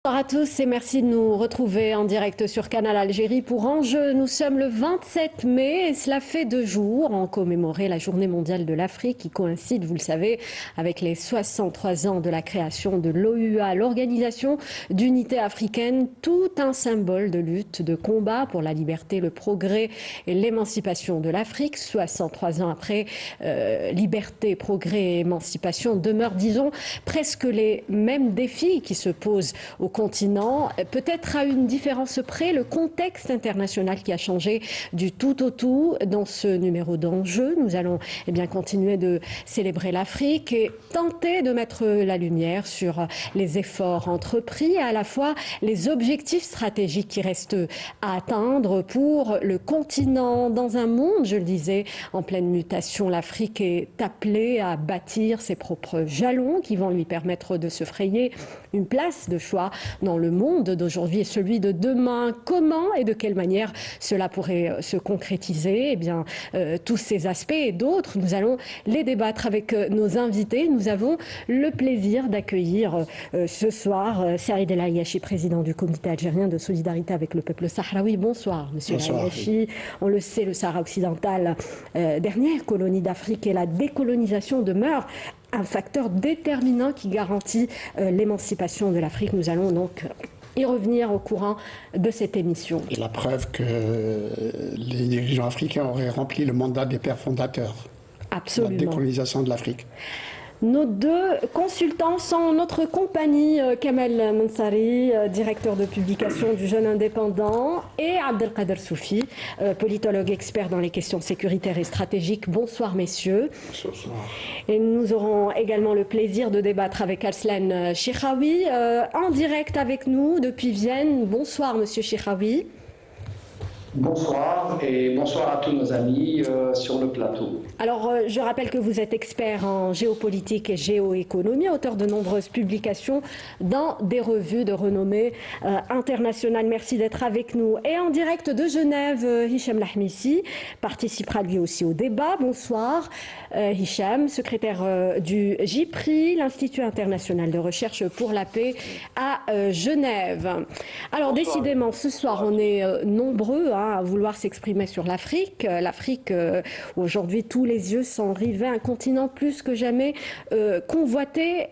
Bonjour à tous et merci de nous retrouver en direct sur Canal Algérie pour Enjeu. Nous sommes le 27 mai et cela fait 2 jours en commémorer la Journée mondiale de l'Afrique qui coïncide, vous le savez, avec les 63 ans de la création de l'OUA, l'Organisation d'unité africaine, tout un symbole de lutte, de combat pour la liberté, le progrès et l'émancipation de l'Afrique. 63 ans après, liberté, progrès et émancipation demeurent, disons, presque les mêmes défis qui se posent au continent, peut-être à une différence près, le contexte international qui a changé du tout au tout dans ce numéro d'Enjeu. Nous allons continuer de célébrer l'Afrique et tenter de mettre la lumière sur les efforts entrepris et à la fois les objectifs stratégiques qui restent à atteindre pour le continent. Dans un monde, je le disais, en pleine mutation, l'Afrique est appelée à bâtir ses propres jalons qui vont lui permettre de se frayer une place de choix dans le monde d'aujourd'hui et celui de demain. Comment et de quelle manière cela pourrait se concrétiser? Tous ces aspects et d'autres, nous allons les débattre avec nos invités. Nous avons le plaisir d'accueillir ce soir Saïd El Ayachi, président du Comité algérien de solidarité avec le peuple sahraoui. Bonsoir, monsieur El Ayachi. On le sait, le Sahara occidental, dernière colonie d'Afrique, et la décolonisation demeure un facteur déterminant qui garantit l'émancipation de l'Afrique. Nous allons donc y revenir au courant de cette émission. Et la preuve que les dirigeants africains auraient rempli le mandat des pères fondateurs. Absolument. La décolonisation de l'Afrique. Nos deux consultants sont en notre compagnie, Kamel Mansari, directeur de publication du Jeune Indépendant, et Abdelkader Soufi, politologue expert dans les questions sécuritaires et stratégiques. Bonsoir messieurs. Bonsoir. Et nous aurons également le plaisir de débattre avec Arslan Chiraoui, en direct avec nous depuis Vienne. Bonsoir monsieur Chiraoui. Bonsoir et bonsoir à tous nos amis sur le plateau. Alors, je rappelle que vous êtes expert en géopolitique et géoéconomie, auteur de nombreuses publications dans des revues de renommée internationale. Merci d'être avec nous. Et en direct de Genève, Hicham Lahmissi participera lui aussi au débat. Bonsoir Hicham, secrétaire du JIPRI, l'Institut international de recherche pour la paix à Genève. Alors, décidément, ce soir, on est nombreux à vouloir s'exprimer sur l'Afrique. L'Afrique, aujourd'hui, tous les yeux sont rivés, un continent plus que jamais convoité.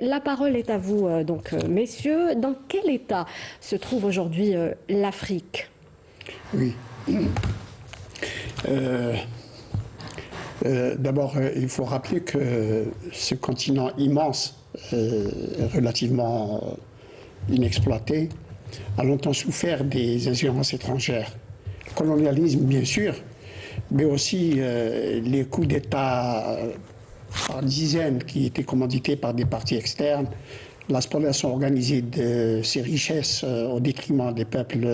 La parole est à vous, donc, messieurs. Dans quel état se trouve aujourd'hui l'Afrique? Oui. D'abord, il faut rappeler que ce continent immense, relativement inexploité, a longtemps souffert des ingérences étrangères. Le colonialisme, bien sûr, mais aussi les coups d'État par dizaines qui étaient commandités par des partis externes, la spoliation organisée de ces richesses au détriment des peuples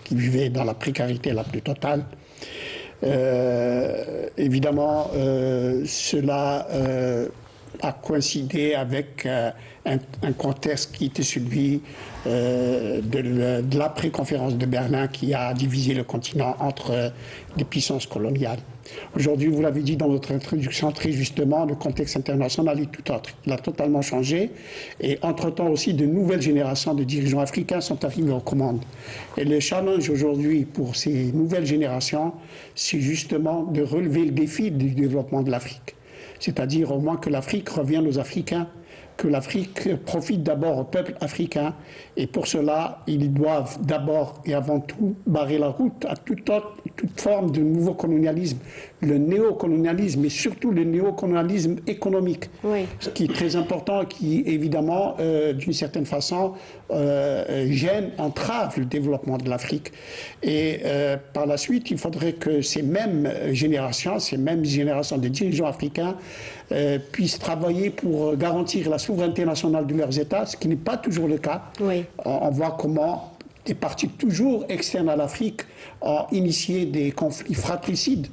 qui vivaient dans la précarité la plus totale. Évidemment, cela a coïncidé avec un contexte qui était celui de l'après-conférence de Berlin qui a divisé le continent entre des puissances coloniales. Aujourd'hui, vous l'avez dit dans votre introduction très justement, le contexte international est tout autre. Il a totalement changé et entre-temps aussi de nouvelles générations de dirigeants africains sont arrivés aux commandes. Et le challenge aujourd'hui pour ces nouvelles générations, c'est justement de relever le défi du développement de l'Afrique. C'est-à-dire au moins que l'Afrique revienne aux Africains, que l'Afrique profite d'abord au peuple africain. Et pour cela, ils doivent d'abord et avant tout barrer la route à toute forme de nouveau colonialisme, le néocolonialisme et surtout le néocolonialisme économique, oui. Ce qui est très important, qui évidemment, d'une certaine façon, gêne, entrave le développement de l'Afrique. Et par la suite, il faudrait que ces mêmes générations de dirigeants africains puissent travailler pour garantir la souveraineté nationale de leurs États, ce qui n'est pas toujours le cas. Oui. On voit comment des partis toujours externes à l'Afrique ont initié des conflits fratricides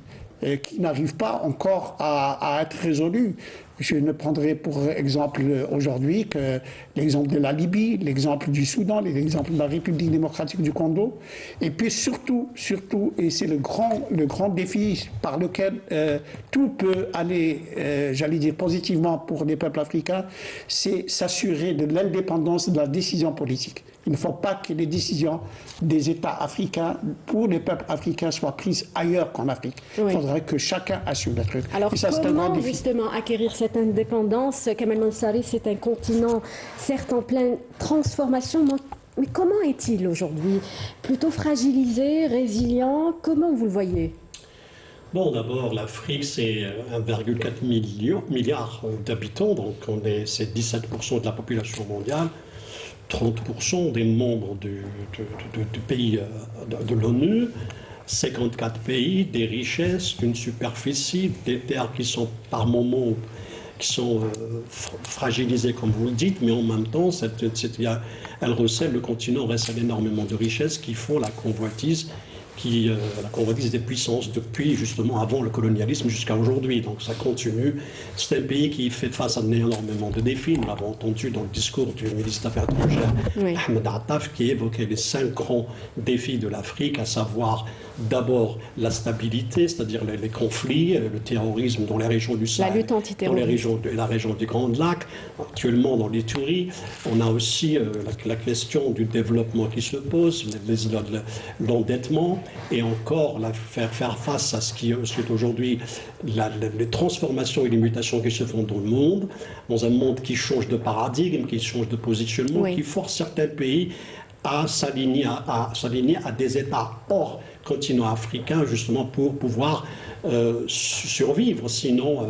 qui n'arrivent pas encore à être résolus. Je ne prendrai pour exemple aujourd'hui que l'exemple de la Libye, l'exemple du Soudan, l'exemple de la République démocratique du Congo. Et puis surtout, et c'est le grand défi par lequel tout peut aller, j'allais dire positivement pour les peuples africains, c'est s'assurer de l'indépendance de la décision politique. Il ne faut pas que les décisions des États africains pour les peuples africains soient prises ailleurs qu'en Afrique. Oui. Il faudrait que chacun assume le truc. Alors et ça, comment justement acquérir cette indépendance? Kamal Mansari, c'est un continent certes en pleine transformation, mais comment est-il aujourd'hui? Plutôt fragilisé, résilient? Comment vous le voyez? Bon, d'abord, l'Afrique, c'est 1,4 milliard d'habitants, donc c'est 17% de la population mondiale. 30% des membres du pays de l'ONU, 54 pays, des richesses, une superficie, des terres qui sont par moments fragilisées, comme vous le dites, mais en même temps, le continent recèle énormément de richesses qui font la convoitise des puissances depuis justement avant le colonialisme jusqu'à aujourd'hui. Donc ça continue. C'est un pays qui fait face à énormément de défis. Nous l'avons entendu dans le discours du ministre des Affaires étrangères, Ahmed Attaf, qui évoquait les 5 grands défis de l'Afrique, à savoir d'abord la stabilité, c'est-à-dire les conflits, le terrorisme dans les régions du Sahel, la lutte antiterroriste, dans la région du Grand Lac, actuellement dans l'Ituri. On a aussi la question du développement qui se pose, l'endettement, et encore faire face à ce qui est aujourd'hui les transformations et les mutations qui se font dans le monde, dans un monde qui change de paradigme, qui change de positionnement, qui force certains pays à s'aligner à des États hors continent africain, justement pour pouvoir survivre, sinon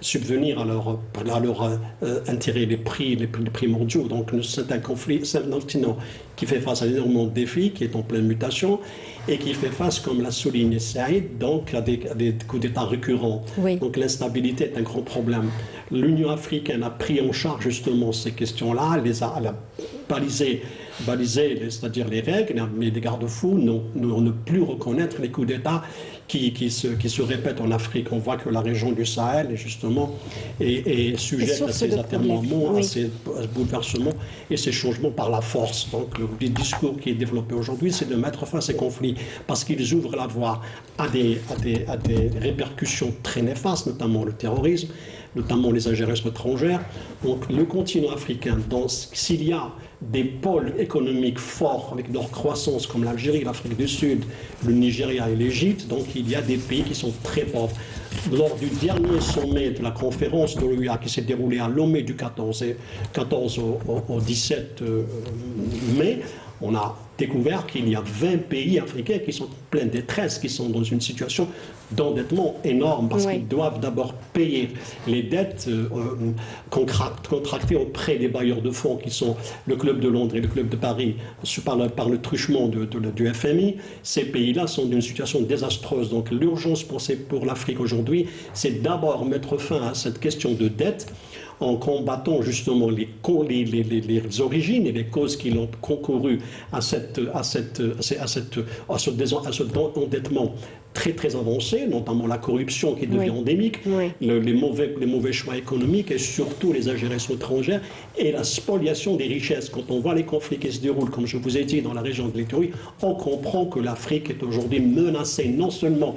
subvenir à leurs intérêts, les prix mondiaux. Donc c'est un continent qui fait face à énormément de défis, qui est en pleine mutation et qui fait face, comme l'a souligné Saïd, donc à des coups d'État récurrents. Oui. Donc l'instabilité est un grand problème. L'Union africaine a pris en charge justement ces questions-là, elle a balisé, c'est-à-dire les règles, mais les garde-fous, ne plus reconnaître les coups d'État qui se répètent en Afrique. On voit que la région du Sahel est sujette à ces atermoiements, à ces bouleversements et ces changements par la force. Donc le discours qui est développé aujourd'hui, c'est de mettre fin à ces conflits parce qu'ils ouvrent la voie à des répercussions très néfastes, notamment le terrorisme, notamment les ingérences étrangères. Donc le continent africain, s'il y a des pôles économiques forts avec leur croissance comme l'Algérie, l'Afrique du Sud, le Nigeria et l'Égypte, donc il y a des pays qui sont très pauvres. Lors du dernier sommet de la conférence de l'OUA qui s'est déroulé à Lomé du 14 au 17 mai, on a découvert qu'il y a 20 pays africains qui sont en pleine détresse, qui sont dans une situation d'endettement énorme parce qu'ils doivent d'abord payer les dettes contractées auprès des bailleurs de fonds qui sont le Club de Londres et le Club de Paris par le truchement du FMI. Ces pays-là sont dans une situation désastreuse. Donc l'urgence pour l'Afrique aujourd'hui, c'est d'abord mettre fin à cette question de dette en combattant justement les origines et les causes qui ont concouru à ce endettement très très avancé, notamment la corruption qui devient endémique, les mauvais choix économiques et surtout les ingérences étrangères et la spoliation des richesses. Quand on voit les conflits qui se déroulent, comme je vous ai dit, dans la région de l'Ituri, on comprend que l'Afrique est aujourd'hui menacée non seulement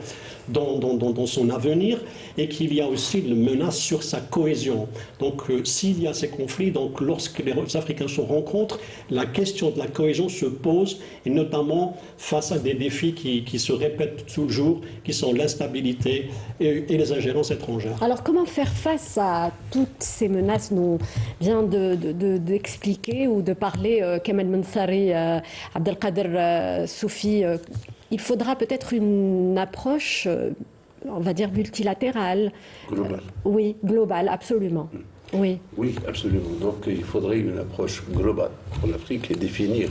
dans son avenir et qu'il y a aussi une menace sur sa cohésion. Donc s'il y a ces conflits, donc lorsque les Africains se rencontrent, la question de la cohésion se pose et notamment face à des défis qui se répètent toujours, qui sont l'instabilité et les ingérences étrangères. Alors comment faire face à toutes ces menaces dont vient d'expliquer ou de parler Kamal Mansari, Abdelkader Soufi? Il faudra peut-être une approche, on va dire, multilatérale. Globale. Oui, globale, absolument. Oui, absolument. Donc il faudrait une approche globale pour l'Afrique et définir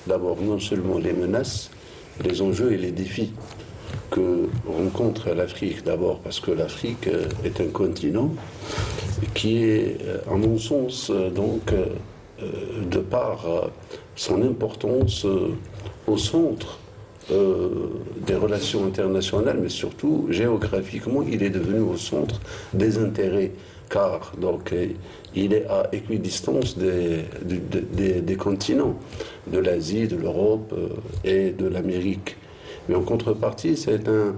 d'abord non seulement les menaces, les enjeux et les défis que rencontre l'Afrique. D'abord parce que l'Afrique est un continent qui est, à mon sens, de par son importance, au centre des relations internationales, mais surtout géographiquement, il est devenu au centre des intérêts, car donc, il est à équidistance des continents, de l'Asie, de l'Europe et de l'Amérique. Mais en contrepartie, c'est un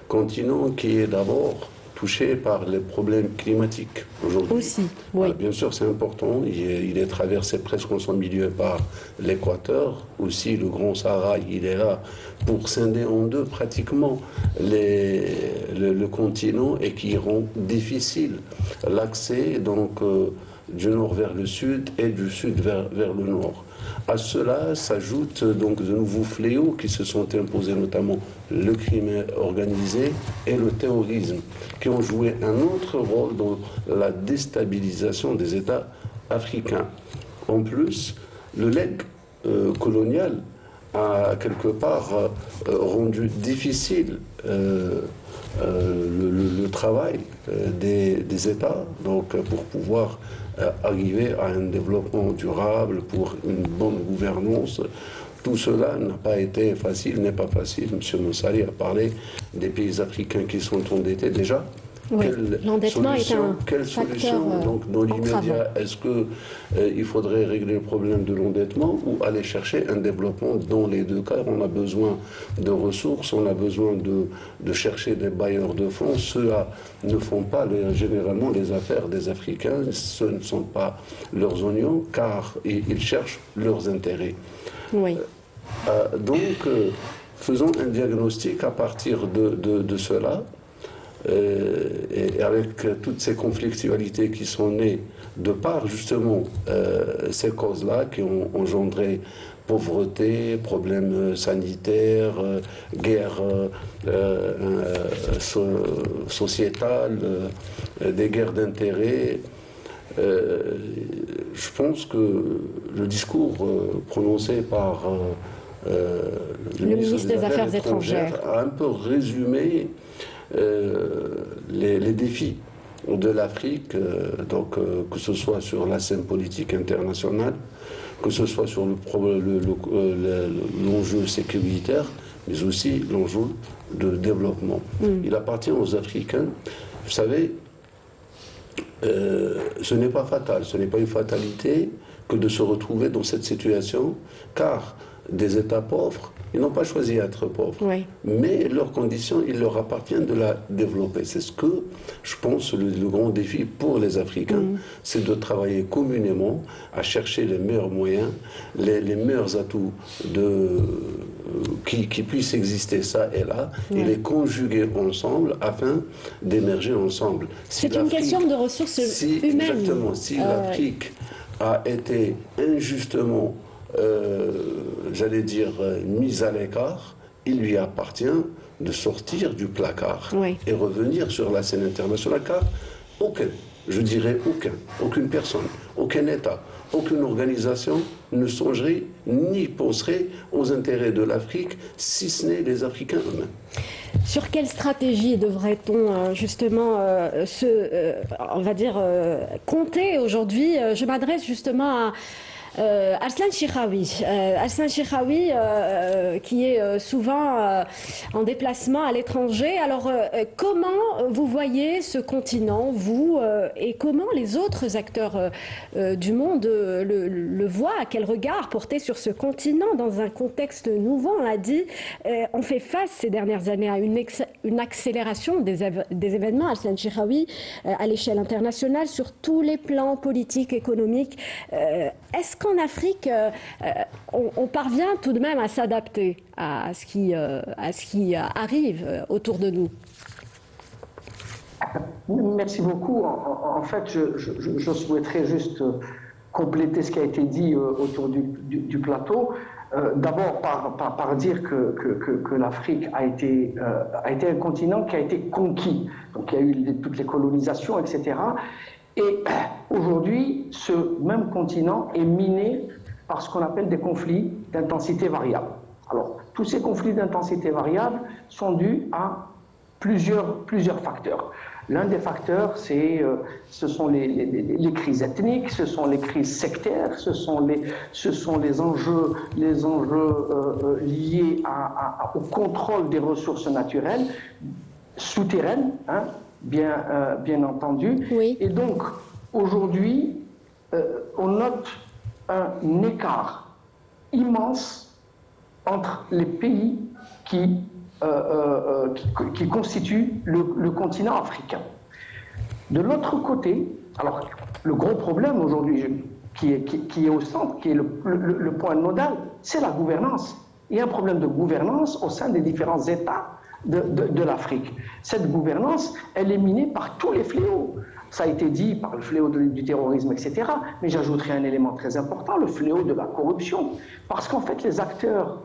continent qui est d'abord touché par les problèmes climatiques aujourd'hui. Aussi, oui. Bien sûr, c'est important. Il est traversé presque en son milieu par l'équateur. Aussi, le Grand Sahara, il est là pour scinder en deux pratiquement le continent et qui rend difficile l'accès donc du nord vers le sud et du sud vers le nord. À cela s'ajoutent donc de nouveaux fléaux qui se sont imposés, notamment le crime organisé et le terrorisme, qui ont joué un autre rôle dans la déstabilisation des États africains. En plus, le legs colonial a quelque part rendu difficile le travail des États, donc pour pouvoir arriver à un développement durable, pour une bonne gouvernance. Tout cela n'a pas été facile, n'est pas facile. M. Moussali a parlé des pays africains qui sont endettés déjà. Oui, l'endettement est un quelle facteur solution donc, dans l'immédiat? Est-ce qu'il faudrait régler le problème de l'endettement ou aller chercher un développement? Dans les deux cas, on a besoin de ressources, on a besoin de chercher des bailleurs de fonds. Ceux-là ne font pas généralement les affaires des Africains, ce ne sont pas leurs oignons, car ils cherchent leurs intérêts. Oui. Donc, faisons un diagnostic à partir de cela. Et avec toutes ces conflictualités qui sont nées de par justement ces causes-là qui ont engendré pauvreté, problèmes sanitaires, guerre sociétale, des guerres d'intérêts. Je pense que le discours prononcé par le ministre des Affaires étrangères a un peu résumé les défis de l'Afrique, donc que ce soit sur la scène politique internationale, que ce soit sur l'enjeu sécuritaire, mais aussi l'enjeu de développement. Il appartient aux Africains, vous savez, ce n'est pas fatal, ce n'est pas une fatalité que de se retrouver dans cette situation, car des États pauvres, ils n'ont pas choisi d'être pauvres. Oui. Mais leurs conditions, il leur appartient de la développer. C'est ce que, je pense, le grand défi pour les Africains, c'est de travailler communément à chercher les meilleurs moyens, les meilleurs atouts qui puissent exister ça et là, et les conjuguer ensemble afin d'émerger ensemble. C'est une question de ressources humaines. Exactement. Si l'Afrique a été injustement j'allais dire, mise à l'écart, il lui appartient de sortir du placard et revenir sur la scène internationale, car aucune personne, aucun État, aucune organisation ne songerait ni penserait aux intérêts de l'Afrique, si ce n'est les Africains eux-mêmes. Sur quelle stratégie devrait-on justement compter aujourd'hui? Je m'adresse justement à Arslan Chiraoui. Arslan Chiraoui qui est souvent en déplacement à l'étranger. Alors comment vous voyez ce continent, vous, et comment les autres acteurs du monde le voient? À quel regard porter sur ce continent dans un contexte nouveau? On l'a dit, on fait face ces dernières années à une accélération des événements, Arslan Chiraoui, à l'échelle internationale, sur tous les plans politiques, économiques. Est-ce qu'en Afrique, on parvient tout de même à s'adapter à ce qui arrive autour de nous? Merci beaucoup. En fait, je souhaiterais juste compléter ce qui a été dit autour du plateau. D'abord par dire que l'Afrique a été un continent qui a été conquis. Donc il y a eu toutes les colonisations, etc. Et aujourd'hui, ce même continent est miné par ce qu'on appelle des conflits d'intensité variable. Alors, tous ces conflits d'intensité variable sont dus à plusieurs facteurs. L'un des facteurs, ce sont les crises ethniques, ce sont les crises sectaires, ce sont les enjeux liés au contrôle des ressources naturelles, souterraines, hein, bien entendu. Oui. Et donc, aujourd'hui, on note un écart immense entre les pays qui constituent le continent africain. De l'autre côté, alors le gros problème aujourd'hui qui est au centre, qui est le point nodal, c'est la gouvernance. Il y a un problème de gouvernance au sein des différents États de l'Afrique. Cette gouvernance, elle est minée par tous les fléaux. Ça a été dit par le fléau du terrorisme, etc. Mais j'ajouterai un élément très important, le fléau de la corruption. Parce qu'en fait, les acteurs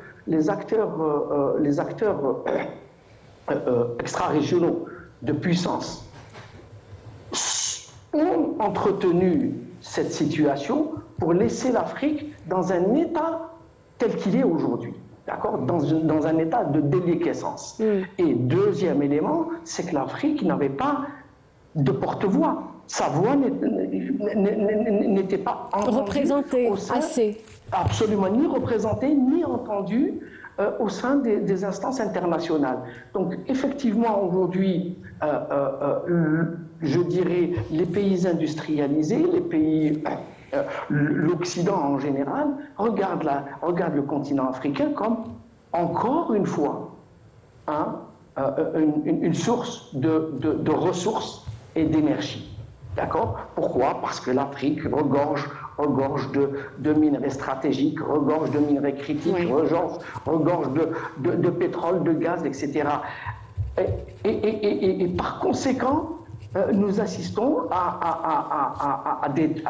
extra-régionaux de puissance ont entretenu cette situation pour laisser l'Afrique dans un état tel qu'il est aujourd'hui. D'accord ? Dans un état de déliquescence. Et deuxième élément, c'est que l'Afrique n'avait pas de porte-voix. Sa voix n'était pas représentée assez. Absolument, ni représentée, ni entendue au sein des instances internationales. Donc, effectivement, aujourd'hui, je dirais, les pays industrialisés, les pays, l'Occident en général, regardent le continent africain comme, encore une fois, une source de ressources et d'énergie. D'accord ? Pourquoi ? Parce que l'Afrique regorge de minerais stratégiques, regorge de minerais critiques, oui. regorge de pétrole, de gaz, etc. Et par conséquent, nous assistons à des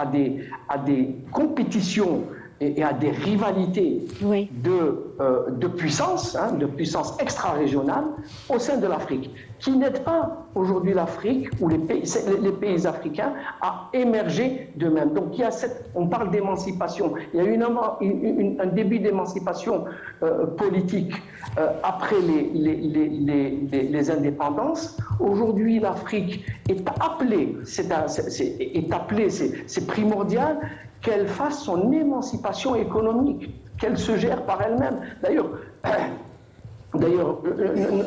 compétitions et à des rivalités oui. de puissance, de puissance extra-régionale au sein de l'Afrique, qui n'aident pas aujourd'hui l'Afrique ou les pays africains à émerger d'eux-mêmes. Donc on parle d'émancipation. Il y a eu un début d'émancipation politique après les indépendances. Aujourd'hui, l'Afrique est appelée, c'est primordial qu'elle fasse son émancipation économique, qu'elle se gère par elle-même. D'ailleurs,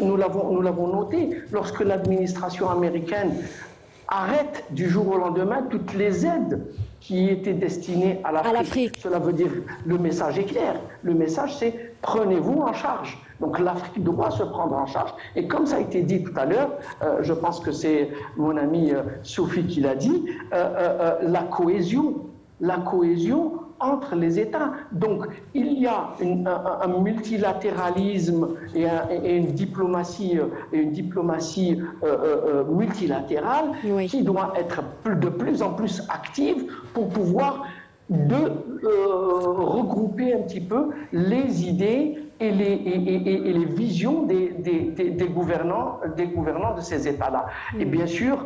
nous l'avons noté, lorsque l'administration américaine arrête du jour au lendemain toutes les aides qui étaient destinées à l'Afrique. Cela veut dire, le message est clair. Le message, c'est prenez-vous en charge. Donc l'Afrique doit se prendre en charge. Et comme ça a été dit tout à l'heure, je pense que c'est mon ami Sophie qui l'a dit, la cohésion entre les États. Donc, il y a un multilatéralisme et une diplomatie multilatérale oui. qui doit être de plus en plus active pour pouvoir regrouper un petit peu les idées et les visions des gouvernants de ces États-là. Et bien sûr,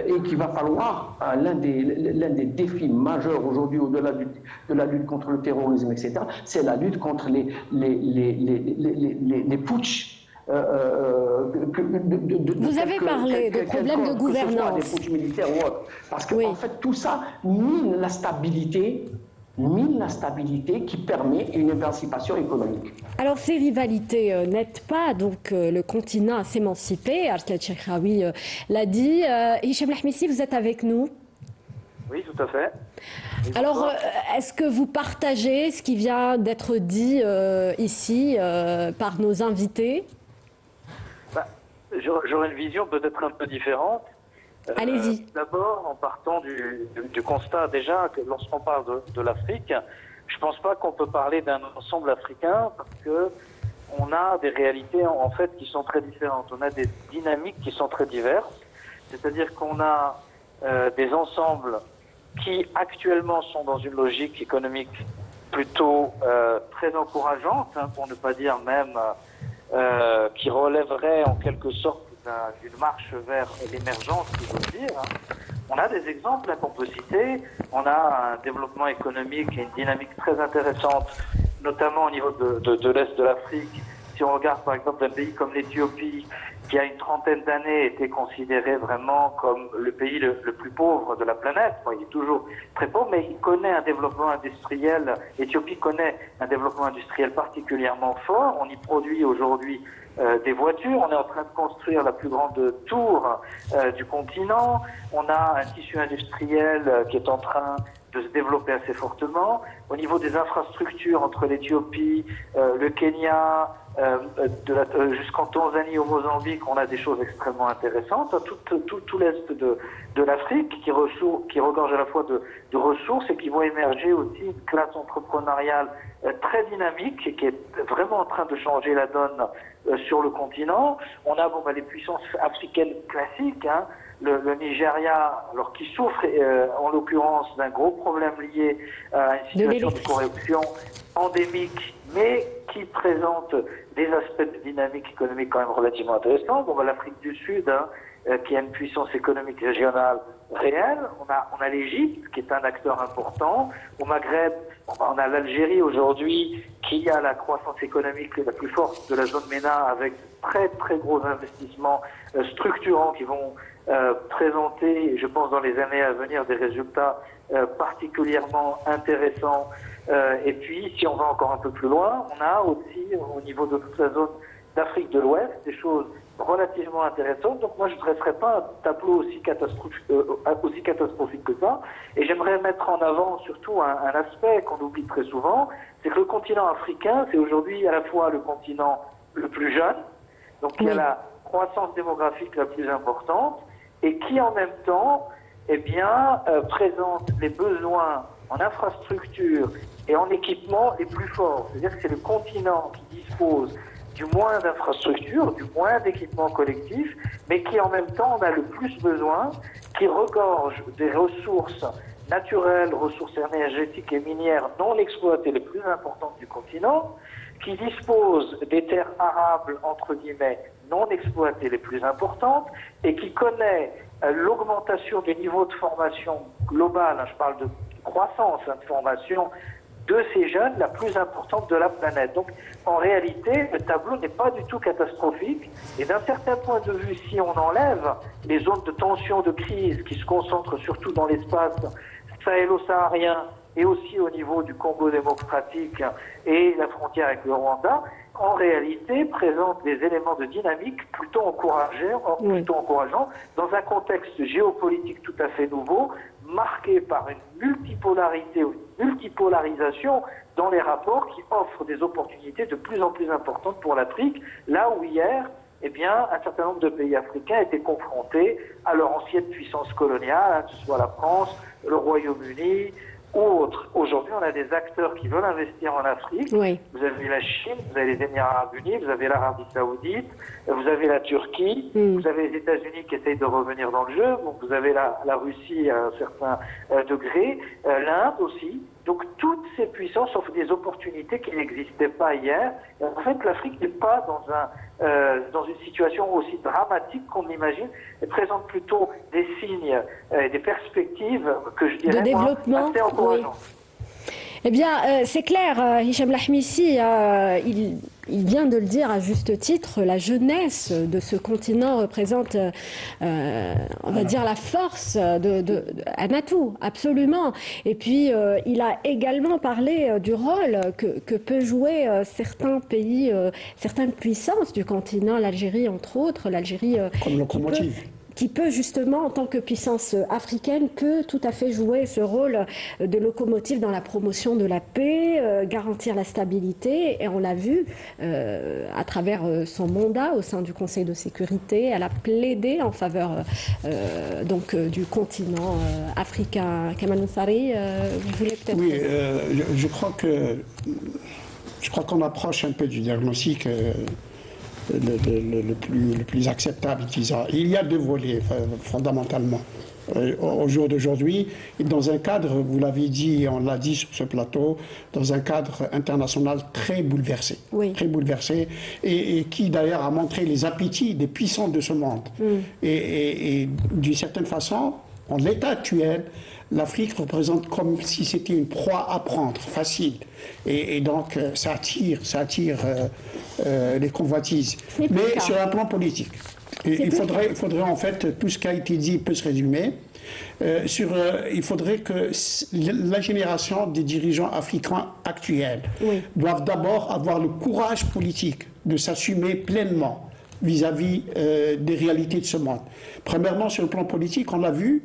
et qu'il va falloir, l'un des défis majeurs aujourd'hui, au-delà de la lutte contre le terrorisme, etc., c'est la lutte contre les putschs. Vous avez parlé de problèmes de gouvernance. Des putschs militaires ou autres. Parce que, oui. en fait, tout ça mine la stabilité qui permet une émancipation économique. Alors ces rivalités n'aident pas donc le continent à s'émanciper. Arslan Cheikhaoui l'a dit. Hicham Lahmisi, vous êtes avec nous ? Oui, tout à fait. Alors, est-ce que vous partagez ce qui vient d'être dit ici par nos invités ? J'aurais une vision peut-être un peu différente. Allez-y. D'abord, en partant du constat déjà que lorsqu'on parle de l'Afrique, je ne pense pas qu'on peut parler d'un ensemble africain parce que on a des réalités en fait qui sont très différentes. On a des dynamiques qui sont très diverses. C'est-à-dire qu'on a des ensembles qui actuellement sont dans une logique économique plutôt très encourageante, pour ne pas dire même qui relèverait en quelque sorte d'une marche vers l'émergence, si j'ose dire. On a des exemples qu'on peut citer. On a un développement économique et une dynamique très intéressante, notamment au niveau de l'Est de l'Afrique. Si on regarde par exemple un pays comme l'Éthiopie, qui a une trentaine d'années était considéré vraiment comme le pays le plus pauvre de la planète. Bon, il est toujours très pauvre, mais il connaît un développement industriel, l'Éthiopie connaît un développement industriel particulièrement fort. On y produit aujourd'hui des voitures, on est en train de construire la plus grande tour du continent, on a un tissu industriel qui est en train de se développer assez fortement. Au niveau des infrastructures entre l'Éthiopie, le Kenya, jusqu'en Tanzanie, au Mozambique, on a des choses extrêmement intéressantes. Tout l'est de l'Afrique qui regorge à la fois de ressources et qui vont émerger aussi une classe entrepreneuriale très dynamique qui est vraiment en train de changer la donne sur le continent. On a les puissances africaines classiques, hein, le Nigeria, alors qui souffre en l'occurrence d'un gros problème lié à une situation de corruption endémique, mais qui présente des aspects de dynamique économique quand même relativement intéressants. L'Afrique du Sud, hein, qui a une puissance économique régionale réelle. On a l'Égypte, qui est un acteur important. Au Maghreb, on a l'Algérie aujourd'hui, qui a la croissance économique la plus forte de la zone MENA, avec très très gros investissements structurants qui vont présenter, je pense, dans les années à venir, des résultats particulièrement intéressants. Et puis, si on va encore un peu plus loin, on a aussi, au niveau de toute la zone d'Afrique de l'Ouest, des choses relativement intéressantes. Donc moi, je ne dresserai pas un tableau aussi catastrophique que ça. Et j'aimerais mettre en avant surtout un aspect qu'on oublie très souvent, c'est que le continent africain, c'est aujourd'hui à la fois le continent le plus jeune, donc qui a la croissance démographique la plus importante, et qui en même temps présente les besoins en infrastructure et en équipement les plus forts. C'est-à-dire que c'est le continent qui dispose du moins d'infrastructures, du moins d'équipements collectifs, mais qui en même temps en a le plus besoin, qui regorge des ressources naturelles, ressources énergétiques et minières non exploitées les plus importantes du continent, qui dispose des terres arables, entre guillemets, non exploitées les plus importantes, et qui connaît l'augmentation des niveaux de formation globale, je parle de croissance de formation, de ces jeunes la plus importante de la planète. Donc, en réalité, le tableau n'est pas du tout catastrophique. Et d'un certain point de vue, si on enlève les zones de tension, de crise, qui se concentrent surtout dans l'espace sahélo-saharien et aussi au niveau du Congo démocratique et la frontière avec le Rwanda, en réalité, présente des éléments de dynamique plutôt encourageants dans un contexte géopolitique tout à fait nouveau, marqué par une multipolarité ou une multipolarisation dans les rapports qui offrent des opportunités de plus en plus importantes pour l'Afrique, là où hier, un certain nombre de pays africains étaient confrontés à leur ancienne puissance coloniale, que ce soit la France, le Royaume-Uni ou autres. Aujourd'hui, on a des acteurs qui veulent investir en Afrique. Oui. Vous avez la Chine, vous avez les Émirats arabes unis, vous avez l'Arabie saoudite, vous avez la Turquie, vous avez les États-Unis qui essayent de revenir dans le jeu, donc vous avez la Russie à un certain degré, l'Inde aussi. Donc toutes ces puissances offrent des opportunités qui n'existaient pas hier. Et en fait, l'Afrique n'est pas dans une situation aussi dramatique qu'on l'imagine. Elle présente plutôt des signes et des perspectives que je dirais de développement, assez encourageantes. Oui. Eh bien, c'est clair, Hicham Lahmisi, il vient de le dire à juste titre, la jeunesse de ce continent représente, on va dire, la force un atout, absolument. Et puis, il a également parlé du rôle que peut jouer certains pays, certaines puissances du continent, l'Algérie entre autres, l'Algérie comme locomotive. Qui peut justement, en tant que puissance africaine, peut tout à fait jouer ce rôle de locomotive dans la promotion de la paix, garantir la stabilité. Et on l'a vu à travers son mandat au sein du Conseil de sécurité. Elle a plaidé en faveur du continent africain. Kamal Moussari, vous voulez peut-être... Oui, je crois qu'on approche un peu du diagnostic le plus acceptable, disons. Il y a deux volets, fondamentalement. Au jour d'aujourd'hui, dans un cadre, vous l'avez dit, on l'a dit sur ce plateau, dans un cadre international très bouleversé. Oui. Très bouleversé, et qui d'ailleurs a montré les appétits des puissants de ce monde. Et d'une certaine façon, en l'état actuel, l'Afrique représente comme si c'était une proie à prendre, facile. Et donc, ça attire les convoitises. Mais sur un plan politique. Et il faudrait en fait, tout ce qui a été dit peut se résumer. Il faudrait que la génération des dirigeants africains actuels doivent d'abord avoir le courage politique de s'assumer pleinement vis-à-vis des réalités de ce monde. Premièrement, sur le plan politique, on l'a vu,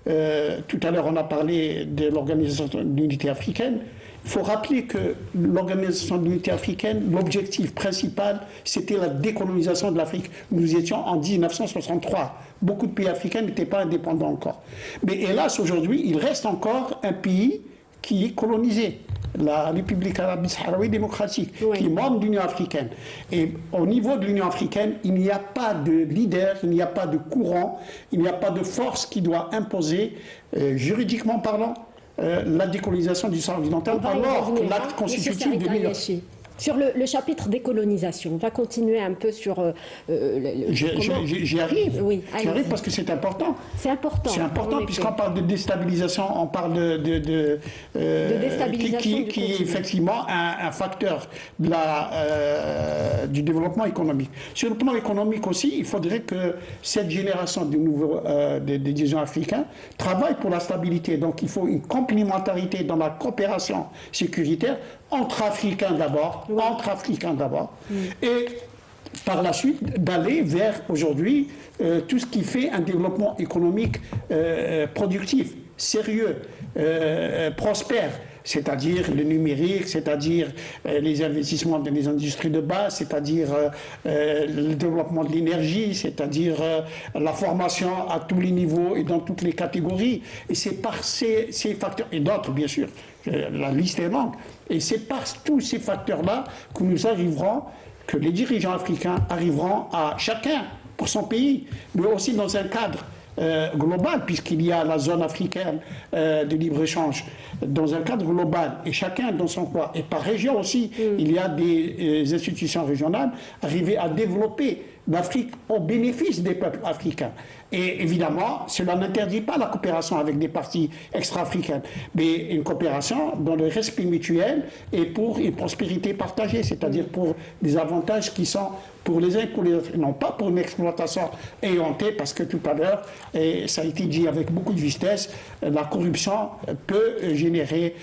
tout à l'heure on a parlé de l'Organisation de l'Unité africaine. Il faut rappeler que l'Organisation de l'Unité africaine, l'objectif principal, c'était la décolonisation de l'Afrique. Nous étions en 1963. Beaucoup de pays africains n'étaient pas indépendants encore. Mais hélas, aujourd'hui, il reste encore un pays qui est colonisé, la République arabe sahraoui démocratique, qui est membre de l'Union africaine. Et au niveau de l'Union africaine, il n'y a pas de leader, il n'y a pas de courant, il n'y a pas de force qui doit imposer, juridiquement parlant, la décolonisation du Sahara occidental, alors que l'acte constitutif de l'Union. Sur le chapitre décolonisation, on va continuer un peu sur... J'y arrive. Oui, j'y arrive parce que c'est important. C'est important. C'est important puisqu'on parle de déstabilisation, on parle de déstabilisation qui est effectivement un facteur de du développement économique. Sur le plan économique aussi, il faudrait que cette génération de nouveaux des dirigeants africains travaille pour la stabilité. Donc il faut une complémentarité dans la coopération sécuritaire entre Africains d'abord, et par la suite d'aller vers aujourd'hui tout ce qui fait un développement économique productif, sérieux, prospère, c'est-à-dire le numérique, c'est-à-dire les investissements dans les industries de base, c'est-à-dire le développement de l'énergie, c'est-à-dire la formation à tous les niveaux et dans toutes les catégories. Et c'est par ces facteurs, et d'autres bien sûr, la liste est longue, et c'est par tous ces facteurs-là que nous arriverons, que les dirigeants africains arriveront à chacun pour son pays, mais aussi dans un cadre global, puisqu'il y a la zone africaine de libre-échange, dans un cadre global, et chacun dans son coin, et par région aussi, il y a des institutions régionales, arriver à développer l'Afrique au bénéfice des peuples africains. Et évidemment, cela n'interdit pas la coopération avec des parties extra-africaines, mais une coopération dans le respect mutuel et pour une prospérité partagée, c'est-à-dire pour des avantages qui sont pour les uns et pour les autres, non pas pour une exploitation éhontée, parce que tout à l'heure, et ça a été dit avec beaucoup de justesse, la corruption peut générer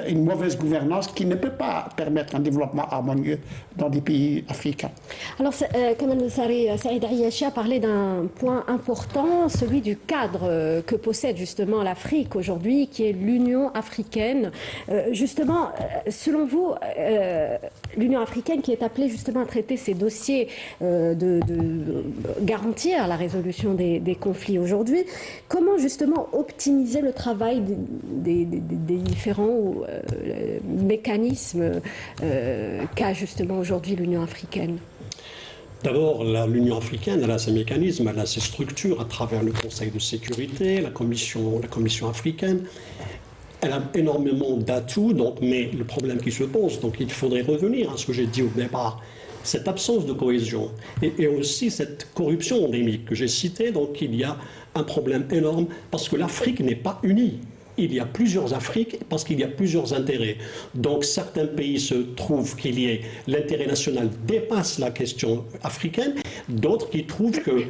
une mauvaise gouvernance qui ne peut pas permettre un développement harmonieux dans des pays africains. Alors, Kamal Saïd Ayachi a parlé d'un point important, celui du cadre que possède justement l'Afrique aujourd'hui, qui est l'Union africaine. Justement, selon vous, l'Union africaine qui est appelée justement à traiter ces dossiers de garantir la résolution des conflits aujourd'hui, comment justement optimiser le travail des différents mécanismes qu'a justement aujourd'hui l'Union africaine? D'abord, l'Union africaine, elle a ses mécanismes, elle a ses structures à travers le Conseil de sécurité, la Commission africaine. Elle a énormément d'atouts, mais le problème qui se pose, donc il faudrait revenir à ce que j'ai dit au départ, cette absence de cohésion et aussi cette corruption endémique que j'ai citée, donc il y a un problème énorme parce que l'Afrique n'est pas unie. Il y a plusieurs Afriques parce qu'il y a plusieurs intérêts. Donc certains pays se trouvent qu'il y ait l'intérêt national dépasse la question africaine, d'autres qui trouvent que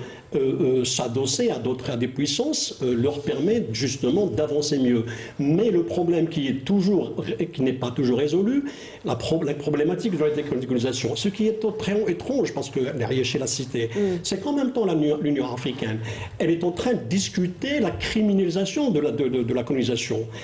s'adosser à des puissances leur permet justement d'avancer mieux. Mais le problème qui n'est pas toujours résolu, la problématique de la décolonisation, ce qui est très étrange parce que Ayachi l'a cité, c'est qu'en même temps l'Union africaine, elle est en train de discuter la criminalisation de la colonisation.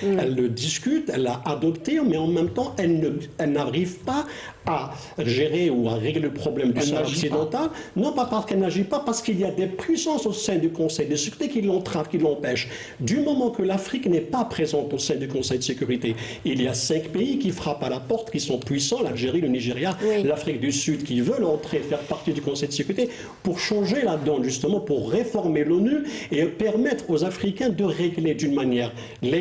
Elle le discute, elle l'a adopté, mais en même temps, elle n'arrive pas à gérer ou à régler le problème du Sahara occidental. Non pas parce qu'elle n'agit pas, parce qu'il y a des puissances au sein du Conseil de sécurité qui l'entravent, qui l'empêchent. Du moment que l'Afrique n'est pas présente au sein du Conseil de sécurité, il y a 5 pays qui frappent à la porte, qui sont puissants, l'Algérie, le Nigeria, l'Afrique du Sud, qui veulent entrer, faire partie du Conseil de sécurité, pour changer la donne, justement, pour réformer l'ONU et permettre aux Africains de régler d'une manière légale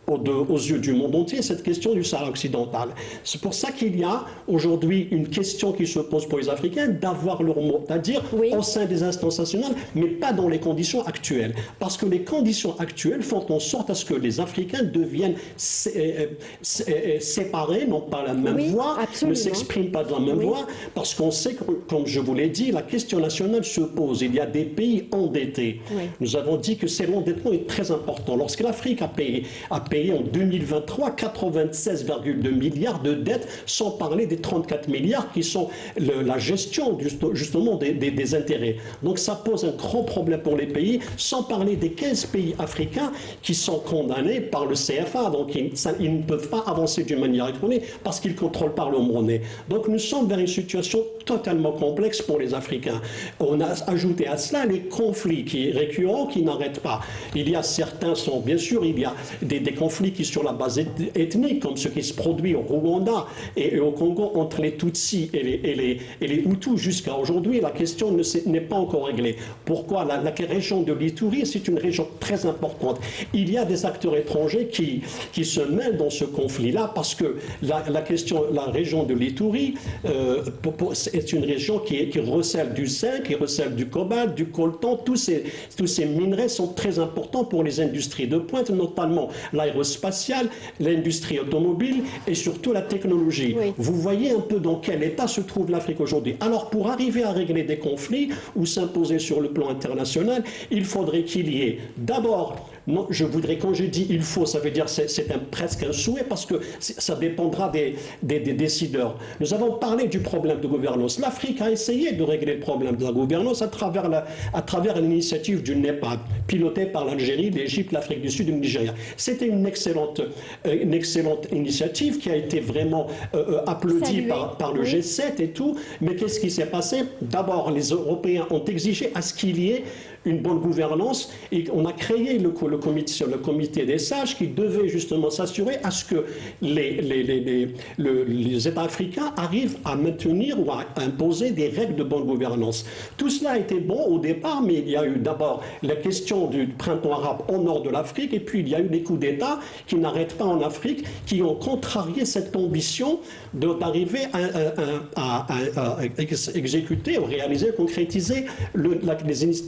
aux yeux du monde entier cette question du Sahara occidental. C'est pour ça qu'il y a aujourd'hui une question qui se pose pour les Africains d'avoir leur mot à dire au sein des instances nationales, mais pas dans les conditions actuelles. Parce que les conditions actuelles font en sorte à ce que les Africains deviennent séparés, n'ont pas la même voix, ne s'expriment pas de la même voix, parce qu'on sait que, comme je vous l'ai dit, la question nationale se pose. Il y a des pays endettés. Nous avons dit que l'endettement est très important. Lorsque l'Afrique a payé en 2023 96,2 milliards de dettes, sans parler des 34 milliards qui sont la gestion justement des intérêts. Donc ça pose un grand problème pour les pays, sans parler des 15 pays africains qui sont condamnés par le CFA. Donc ils ne peuvent pas avancer d'une manière électronique parce qu'ils ne contrôlent pas leur monnaie. Donc nous sommes vers une situation totalement complexe pour les Africains. On a ajouté à cela les conflits qui sont récurrents, qui n'arrêtent pas. Il y a certains bien sûr, il y a des conflits qui sont sur la base ethnique, comme ce qui se produit au Rwanda et au Congo entre les Tutsis et les Hutus jusqu'à aujourd'hui. La question n'est pas encore réglée. Pourquoi la région de l'Ituri, c'est une région très importante. Il y a des acteurs étrangers qui se mêlent dans ce conflit-là parce que la région de l'Ituri est une région qui recèle du zinc, qui recèle du cobalt, du coltan. Tous ces minerais sont très importants pour les industries de pointe, notamment l'aérospatiale, l'industrie automobile et surtout la technologie. Vous voyez un peu dans quel état se trouve l'Afrique aujourd'hui. Alors pour arriver à régler des conflits ou s'imposer sur le plan international, il faudrait qu'il y ait d'abord, non, je voudrais, quand je dis il faut, ça veut dire c'est presque un souhait parce que ça dépendra des décideurs. Nous avons parlé du problème de gouvernance. L'Afrique a essayé de régler le problème de la gouvernance à travers l'initiative du NEPAD, pilotée par l'Algérie, l'Égypte, l'Afrique du Sud et le Nigeria. C'était une excellente initiative qui a été vraiment applaudie par le G7 et tout. Mais qu'est-ce qui s'est passé? D'abord, les Européens ont exigé à ce qu'il y ait une bonne gouvernance et on a créé le comité des sages qui devait justement s'assurer à ce que les États africains arrivent à maintenir ou à imposer des règles de bonne gouvernance. Tout cela a été bon au départ, mais il y a eu d'abord la question du printemps arabe au nord de l'Afrique et puis il y a eu des coups d'État qui n'arrêtent pas en Afrique, qui ont contrarié cette ambition d'arriver à exécuter, réaliser, concrétiser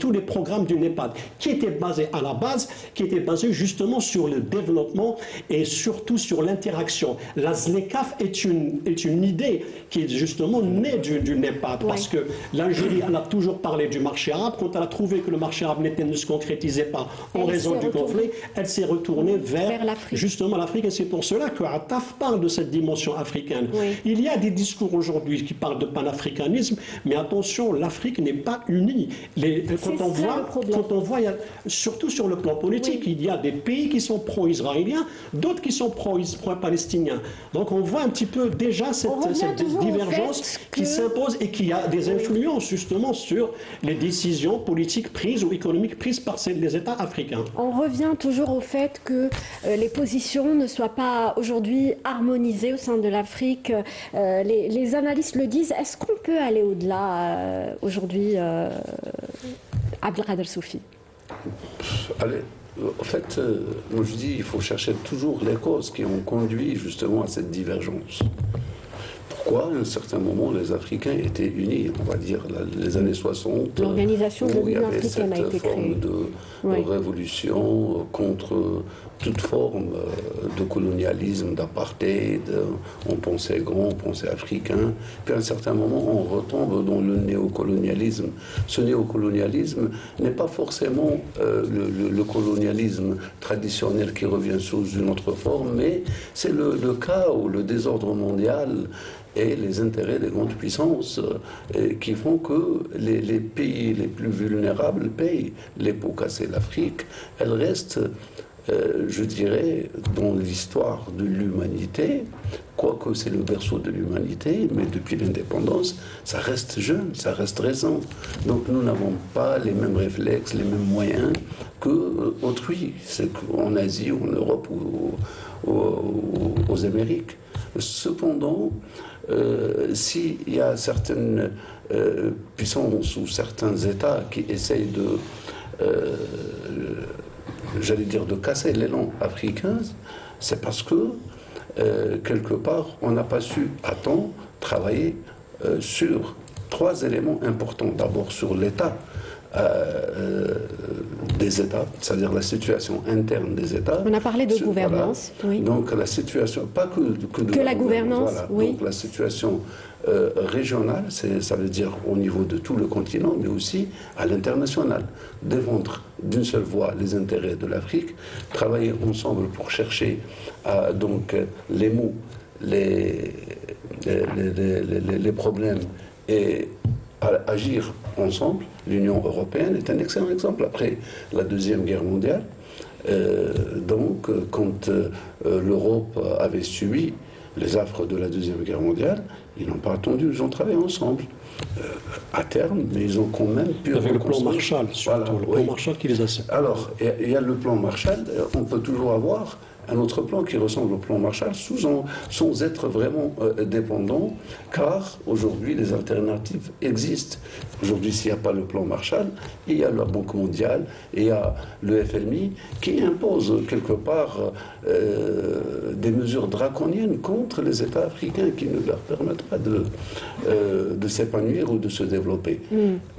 tous les programmes du NEPAD, qui était basé à la base, qui était basé justement sur le développement et surtout sur l'interaction. La ZLECAf est une idée qui est justement née du NEPAD, parce que l'Algérie, elle a toujours parlé du marché arabe. Quand elle a trouvé que le marché arabe ne se concrétisait pas en raison du conflit, elle s'est retournée vers justement l'Afrique. Et c'est pour cela que Attaf parle de cette dimension africaine. Il y a des discours aujourd'hui qui parlent de panafricanisme, mais attention, l'Afrique n'est pas unie. Quand on voit, surtout sur le plan politique, il y a des pays qui sont pro-israéliens, d'autres qui sont pro-palestiniens. Donc on voit un petit peu déjà cette divergence qui s'impose et qui a des influences justement sur les décisions politiques prises ou économiques prises par les États africains. On revient toujours au fait que les positions ne soient pas aujourd'hui harmonisées au sein de l'Afrique. Les analystes le disent. Est-ce qu'on peut aller au-delà aujourd'hui, Abdelkader Soufi? Allez, en fait, moi je dis, il faut chercher toujours les causes qui ont conduit justement à cette divergence. Pourquoi, à un certain moment, les Africains étaient unis, on va dire, les années 60, l'organisation de l'Union africaine a été créée. Il y avait cette forme de révolution contre toute forme de colonialisme, d'apartheid. On pensait grand, on pensait africain. Puis à un certain moment, on retombe dans le néocolonialisme. Ce néocolonialisme n'est pas forcément le colonialisme traditionnel qui revient sous une autre forme, mais c'est le chaos, le désordre mondial et les intérêts des grandes puissances qui font que les pays les plus vulnérables payent les pots cassés. L'Afrique, elle reste, je dirais, dans l'histoire de l'humanité, quoique c'est le berceau de l'humanité, mais depuis l'indépendance, ça reste jeune, ça reste récent. Donc nous n'avons pas les mêmes réflexes, les mêmes moyens qu'autrui, c'est qu'en Asie, ou en Europe ou aux Amériques. Cependant, s'il y a certaines puissances ou certains États qui essayent de, j'allais dire, de casser l'élan africain, C'est parce que, quelque part, on n'a pas su à temps travailler sur 3 éléments importants. D'abord sur l'état des États, c'est-à-dire la situation interne des États. On a parlé de gouvernance, voilà. oui. Donc la situation, pas que de la gouvernance, voilà. oui. Donc la situation régionale, ça veut dire au niveau de tout le continent, mais aussi à l'international. Défendre d'une seule voix les intérêts de l'Afrique, travailler ensemble pour chercher donc les mots, les problèmes et agir ensemble. L'Union européenne est un excellent exemple. Après la Deuxième Guerre mondiale, quand l'Europe avait subi les affres de la Deuxième Guerre mondiale, ils n'ont pas attendu, ils ont travaillé ensemble à terme, mais ils ont quand même pu avec le plan reconstruire. Marshall, surtout, Voilà, le plan Marshall qui les a séparés. Alors, il y a le plan Marshall, on peut toujours avoir un autre plan qui ressemble au plan Marshall sans être vraiment dépendant, car aujourd'hui les alternatives existent. Aujourd'hui, s'il n'y a pas le plan Marshall, il y a la Banque mondiale, et il y a le FMI qui impose quelque part des mesures draconiennes contre les États africains qui ne leur permettent pas de s'épanouir ou de se développer.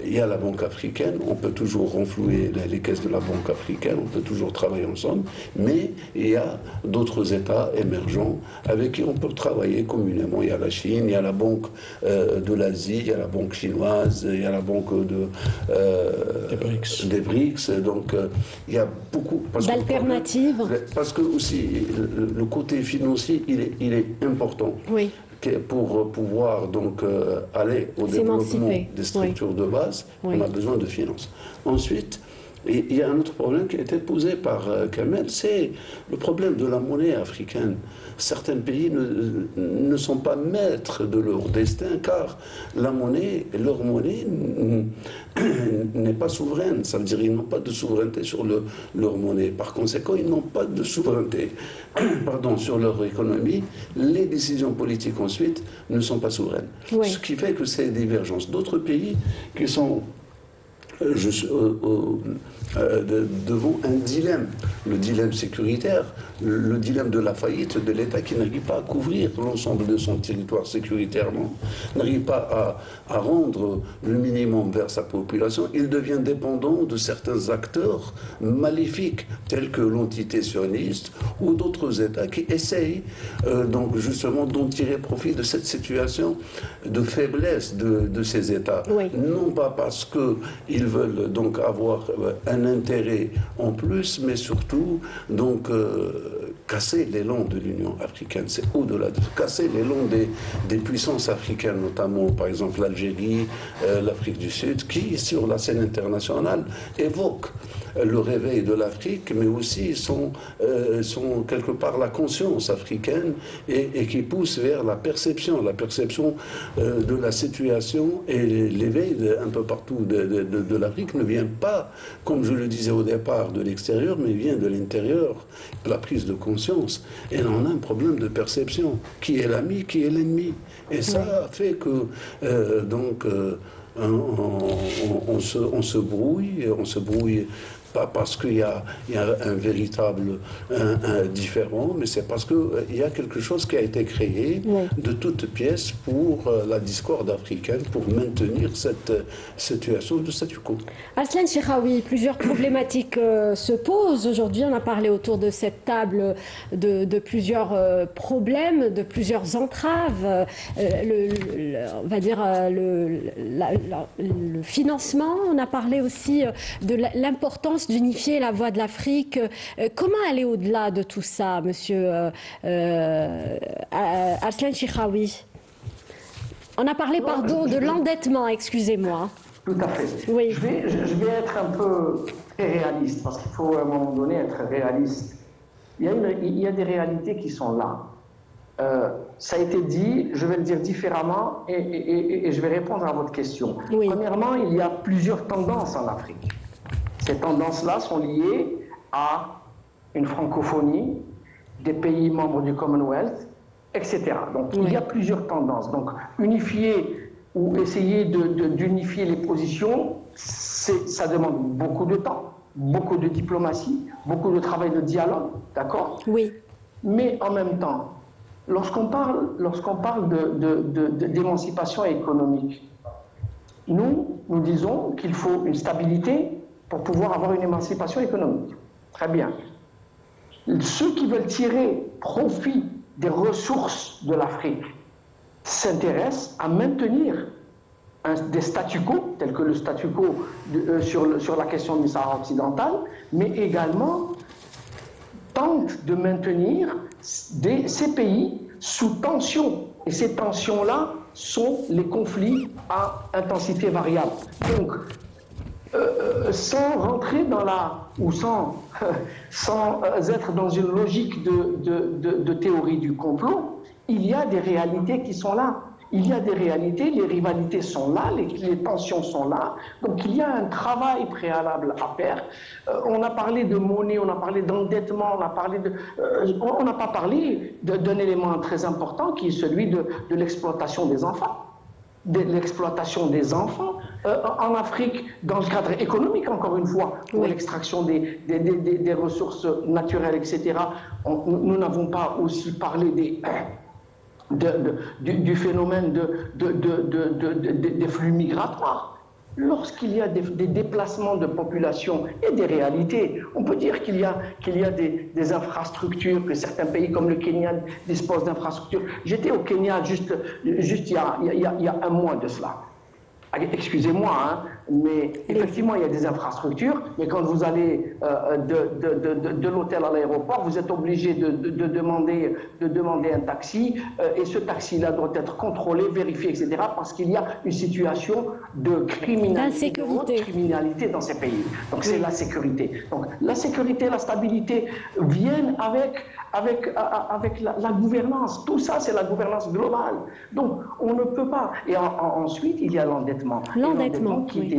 Il y a la Banque africaine, on peut toujours renflouer les caisses de la Banque africaine, on peut toujours travailler ensemble, mais il y a d'autres États émergents avec qui on peut travailler communément. Il y a la Chine, il y a la Banque de l'Asie, il y a la Banque chinoise, il y a la Banque des BRICS. Donc il y a beaucoup d'alternatives. Parce que aussi le côté financier, il est important. Oui. Pour pouvoir donc aller au développement des structures de base, on a besoin de finances. Ensuite, il y a un autre problème qui a été posé par Kamel, c'est le problème de la monnaie africaine. Certains pays ne sont pas maîtres de leur destin car leur monnaie n'est pas souveraine. Ça veut dire qu'ils n'ont pas de souveraineté sur leur monnaie. Par conséquent, ils n'ont pas de souveraineté sur leur économie. Les décisions politiques ensuite ne sont pas souveraines. Oui. Ce qui fait que c'est des divergences. D'autres pays qui sont devant un dilemme, le dilemme sécuritaire, le dilemme de la faillite de l'État qui n'arrive pas à couvrir l'ensemble de son territoire sécuritairement, n'arrive pas à rendre le minimum vers sa population. Il devient dépendant de certains acteurs maléfiques tels que l'entité sioniste ou d'autres États qui essayent donc justement d'en tirer profit de cette situation de faiblesse de ces États. Oui. Non pas parce qu'ils veulent donc avoir un intérêt en plus, mais surtout donc casser l'élan de l'Union africaine. C'est au-delà de casser l'élan des puissances africaines, notamment par exemple l'Algérie, l'Afrique du Sud, qui sur la scène internationale évoquent le réveil de l'Afrique, mais aussi sont quelque part la conscience africaine et qui poussent vers la perception de la situation, et l'éveil un peu partout de l'Afrique ne vient pas, comme je le disais au départ, de l'extérieur, mais vient de l'intérieur, la prise de conscience. Et on a un problème de perception. Qui est l'ami, qui est l'ennemi? Et ça fait que on se brouille pas parce qu'il y a un véritable différent, mais c'est parce qu'il y a quelque chose qui a été créé de toutes pièces pour la discorde africaine, pour maintenir cette situation de statu quo. Aslan Chiraoui, plusieurs problématiques se posent. Aujourd'hui, on a parlé autour de cette table de plusieurs problèmes, de plusieurs entraves. On va dire le financement. On a parlé aussi de l'importance d'unifier la voix de l'Afrique. Comment aller au-delà de tout ça, monsieur Aslan Chiraoui? On a parlé, de l'endettement, excusez-moi. Tout à fait. Oui. Je vais être un peu très réaliste, parce qu'il faut à un moment donné être réaliste. Il y a des réalités qui sont là. Ça a été dit, je vais le dire différemment, et je vais répondre à votre question. Oui. Premièrement, il y a plusieurs tendances en Afrique. Ces tendances-là sont liées à une francophonie, des pays membres du Commonwealth, etc. Donc il y a plusieurs tendances. Donc unifier ou essayer d'unifier les positions, ça demande beaucoup de temps, beaucoup de diplomatie, beaucoup de travail de dialogue, d'accord? Oui. Mais en même temps, lorsqu'on parle d'émancipation économique, nous disons qu'il faut une stabilité pour pouvoir avoir une émancipation économique. Très bien. Ceux qui veulent tirer profit des ressources de l'Afrique s'intéressent à maintenir des statu quo, tels que le statu quo sur la question du Sahara occidental, mais également tentent de maintenir ces pays sous tension. Et ces tensions-là sont les conflits à intensité variable. Donc, sans rentrer dans sans être dans une logique de théorie du complot, il y a des réalités qui sont là. Il y a des réalités, les rivalités sont là, les tensions sont là. Donc il y a un travail préalable à faire. On a parlé de monnaie, on a parlé d'endettement, on n'a pas parlé d'un élément très important qui est celui de l'exploitation des enfants. De l'exploitation des enfants en Afrique, dans le cadre économique, encore une fois, pour l'extraction des ressources naturelles, etc. Nous n'avons pas aussi parlé du phénomène des flux migratoires. Lorsqu'il y a des déplacements de population et des réalités, on peut dire qu'il y a des infrastructures, que certains pays comme le Kenya disposent d'infrastructures. J'étais au Kenya juste il y a un mois de cela. Excusez-moi, hein, mais effectivement, il y a des infrastructures, mais quand vous allez de l'hôtel à l'aéroport, vous êtes obligé de demander un taxi, et ce taxi-là doit être contrôlé, vérifié, etc., parce qu'il y a une situation de criminalité dans ces pays. Donc c'est la sécurité. Donc la sécurité, la stabilité viennent avec la gouvernance. Tout ça, c'est la gouvernance globale. Donc on ne peut pas. Et ensuite, il y a l'endettement. L'endettement qui était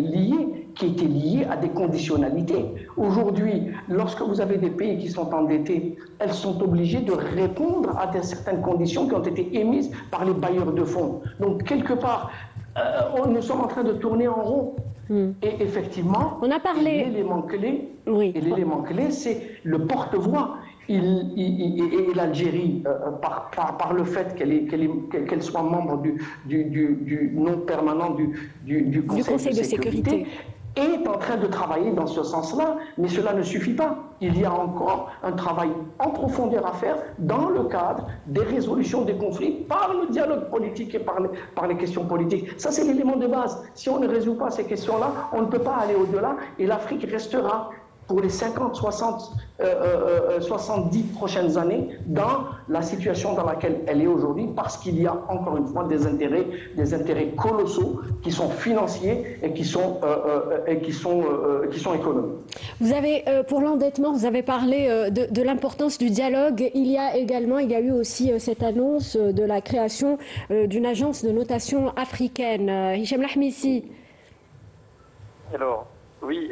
lié à des conditionnalités. Aujourd'hui, lorsque vous avez des pays qui sont endettés, elles sont obligées de répondre à certaines conditions qui ont été émises par les bailleurs de fonds. Donc, quelque part, nous sommes en train de tourner en rond. Et effectivement, on a parlé... l'élément clé, c'est le porte-voix. Et l'Algérie, par le fait qu'elle soit membre du non permanent du Conseil de sécurité, est en train de travailler dans ce sens-là, mais cela ne suffit pas. Il y a encore un travail en profondeur à faire dans le cadre des résolutions des conflits par le dialogue politique et par les questions politiques. Ça, c'est l'élément de base. Si on ne résout pas ces questions-là, on ne peut pas aller au-delà et l'Afrique restera pour les 50, 60, 70 prochaines années dans la situation dans laquelle elle est aujourd'hui, parce qu'il y a encore une fois des intérêts colossaux qui sont financiers et qui sont économiques. Vous avez, pour l'endettement, vous avez parlé de l'importance du dialogue. Il y a eu aussi cette annonce de la création d'une agence de notation africaine. Hicham Lahmisi. Alors, oui,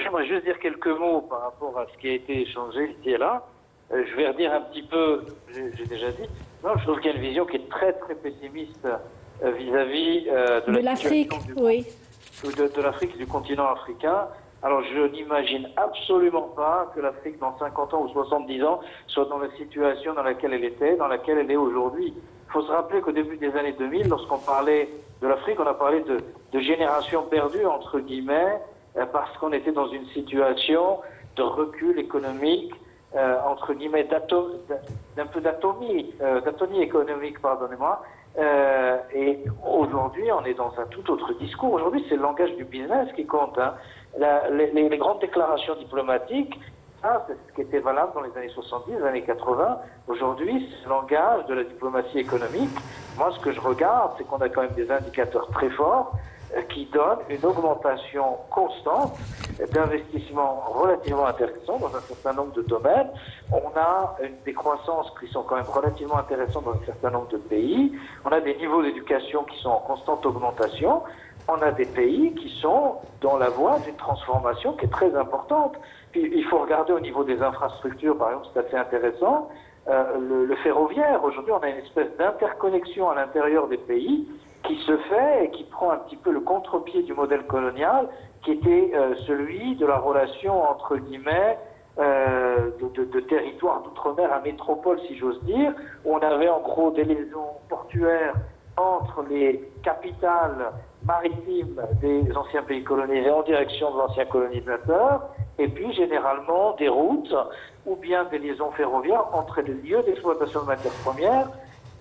j'aimerais juste dire quelques mots par rapport à ce qui a été échangé ici et là. Je vais redire un petit peu, j'ai déjà dit, non, je trouve qu'il y a une vision qui est très très pessimiste vis-à-vis de l'Afrique, oui. De l'Afrique, du continent africain. Alors je n'imagine absolument pas que l'Afrique dans 50 ans ou 70 ans soit dans la situation dans laquelle elle était, dans laquelle elle est aujourd'hui. Il faut se rappeler qu'au début des années 2000, lorsqu'on parlait de l'Afrique, on a parlé de génération perdue, entre guillemets, parce qu'on était dans une situation de recul économique, entre guillemets, d'un peu d'atonie économique, pardonnez-moi. Et aujourd'hui, on est dans un tout autre discours. Aujourd'hui, c'est le langage du business qui compte. Hein. Les grandes déclarations diplomatiques, ça, c'est ce qui était valable dans les années 70, les années 80. Aujourd'hui, c'est le langage de la diplomatie économique. Moi, ce que je regarde, c'est qu'on a quand même des indicateurs très forts qui donnent une augmentation constante d'investissements relativement intéressants dans un certain nombre de domaines. On a des croissances qui sont quand même relativement intéressantes dans un certain nombre de pays. On a des niveaux d'éducation qui sont en constante augmentation. On a des pays qui sont dans la voie d'une transformation qui est très importante. Puis, il faut regarder au niveau des infrastructures, par exemple, c'est assez intéressant. Le ferroviaire, aujourd'hui, on a une espèce d'interconnexion à l'intérieur des pays qui se fait et qui prend un petit peu le contre-pied du modèle colonial qui était celui de la relation, entre guillemets, de territoire d'outre-mer à métropole, si j'ose dire, où on avait en gros des liaisons portuaires entre les capitales maritimes des anciens pays colonisés en direction de l'ancien colonisateur, et puis généralement des routes ou bien des liaisons ferroviaires entre les lieux d'exploitation de matières premières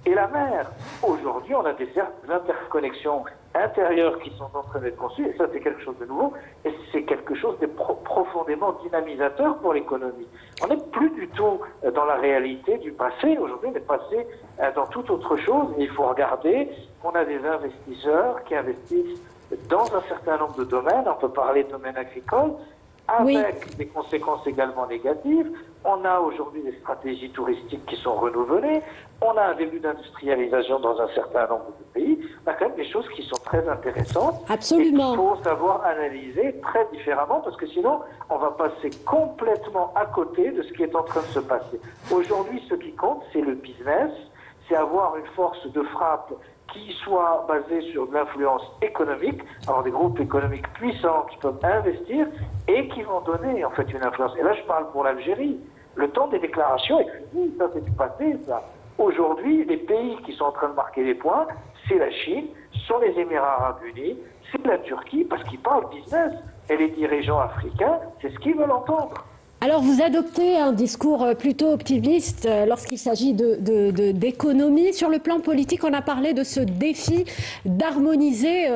et la mer. Aujourd'hui, on a des interconnexions intérieures qui sont en train d'être conçues, et ça c'est quelque chose de nouveau, et c'est quelque chose de profondément dynamisateur pour l'économie. On n'est plus du tout dans la réalité du passé, aujourd'hui on est passé dans toute autre chose, et il faut regarder qu'on a des investisseurs qui investissent dans un certain nombre de domaines, on peut parler de domaine agricole, avec des conséquences également négatives. On a aujourd'hui des stratégies touristiques qui sont renouvelées, on a un début d'industrialisation dans un certain nombre de pays, on a quand même des choses qui sont très intéressantes. Absolument. Il faut savoir analyser très différemment, parce que sinon on va passer complètement à côté de ce qui est en train de se passer. Aujourd'hui, ce qui compte, c'est le business, c'est avoir une force de frappe qui soit basée sur de l'influence économique, avoir des groupes économiques puissants qui peuvent investir et qui vont donner en fait une influence. Et là, je parle pour l'Algérie. Le temps des déclarations est fini, ça c'est du passé, ça. Aujourd'hui, les pays qui sont en train de marquer les points, c'est la Chine, sont les Émirats Arabes Unis, c'est la Turquie, parce qu'ils parlent business. Et les dirigeants africains, c'est ce qu'ils veulent entendre. Alors, vous adoptez un discours plutôt optimiste lorsqu'il s'agit d'économie. Sur le plan politique, on a parlé de ce défi d'harmoniser,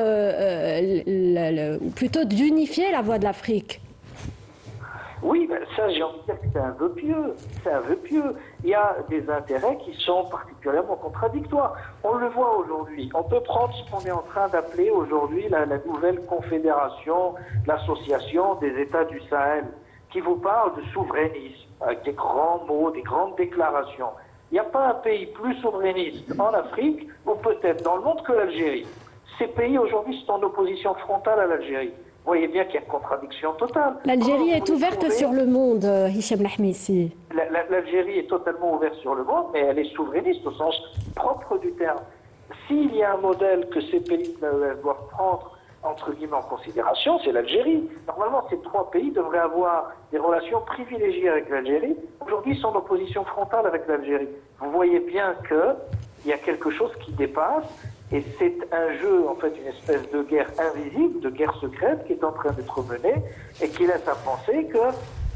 ou plutôt d'unifier la voix de l'Afrique. Oui, ben ça, j'ai envie de dire que c'est un vœu pieux. C'est un vœu pieux. Il y a des intérêts qui sont particulièrement contradictoires. On le voit aujourd'hui. On peut prendre ce qu'on est en train d'appeler aujourd'hui la nouvelle confédération, l'association des États du Sahel, qui vous parle de souverainisme, avec des grands mots, des grandes déclarations. Il n'y a pas un pays plus souverainiste en Afrique, ou peut-être dans le monde, que l'Algérie. Ces pays aujourd'hui sont en opposition frontale à l'Algérie. Vous voyez bien qu'il y a une contradiction totale. L'Algérie est ouverte sur le monde, Hicham Lahmisi. L'Algérie est totalement ouverte sur le monde, mais elle est souverainiste au sens propre du terme. S'il y a un modèle que ces pays doivent prendre entre guillemets en considération, c'est l'Algérie. Normalement, ces trois pays devraient avoir des relations privilégiées avec l'Algérie. Aujourd'hui, ils sont en opposition frontale avec l'Algérie. Vous voyez bien qu'il y a quelque chose qui dépasse, et c'est un jeu, en fait, une espèce de guerre invisible, de guerre secrète qui est en train d'être menée, et qui laisse à penser que,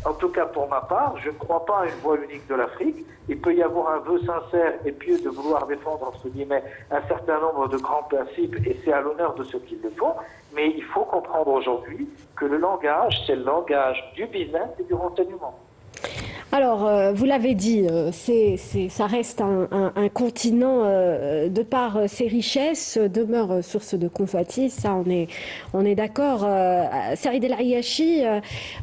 en tout cas pour ma part, je ne crois pas à une voie unique de l'Afrique. Il peut y avoir un vœu sincère et pieux de vouloir défendre, entre guillemets, un certain nombre de grands principes, et c'est à l'honneur de ceux qui le font. Mais il faut comprendre aujourd'hui que le langage, c'est le langage du business et du renseignement. Alors, vous l'avez dit, ça reste un continent, de par ses richesses, demeure source de convoitise, ça on est d'accord. Saïd El Ayachi,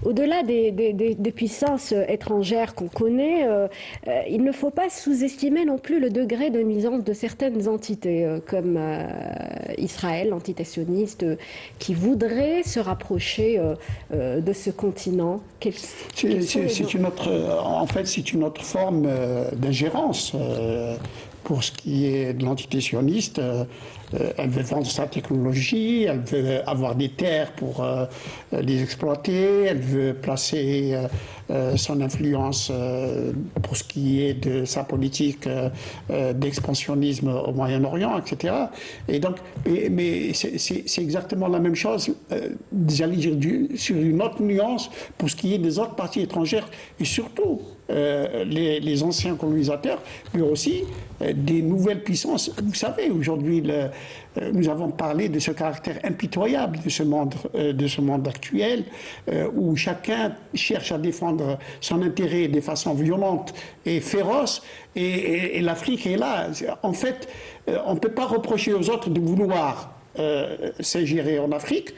au-delà des puissances étrangères qu'on connaît, il ne faut pas sous-estimer non plus le degré de nuisance de certaines entités, comme Israël, l'entité sioniste, qui voudrait se rapprocher de ce continent. En fait, c'est une autre forme d'ingérence. Pour ce qui est de l'entité sioniste, elle veut vendre sa technologie, elle veut avoir des terres pour les exploiter, elle veut placer son influence pour ce qui est de sa politique d'expansionnisme au Moyen-Orient, etc. Et donc, mais c'est exactement la même chose, j'allais dire, sur une autre nuance pour ce qui est des autres parties étrangères, et surtout les anciens colonisateurs, mais aussi des nouvelles puissances. Vous savez, aujourd'hui, nous avons parlé de ce caractère impitoyable de ce monde actuel, où chacun cherche à défendre son intérêt de façon violente et féroce, et l'Afrique est là. En fait, on ne peut pas reprocher aux autres de vouloir s'ingérer en Afrique.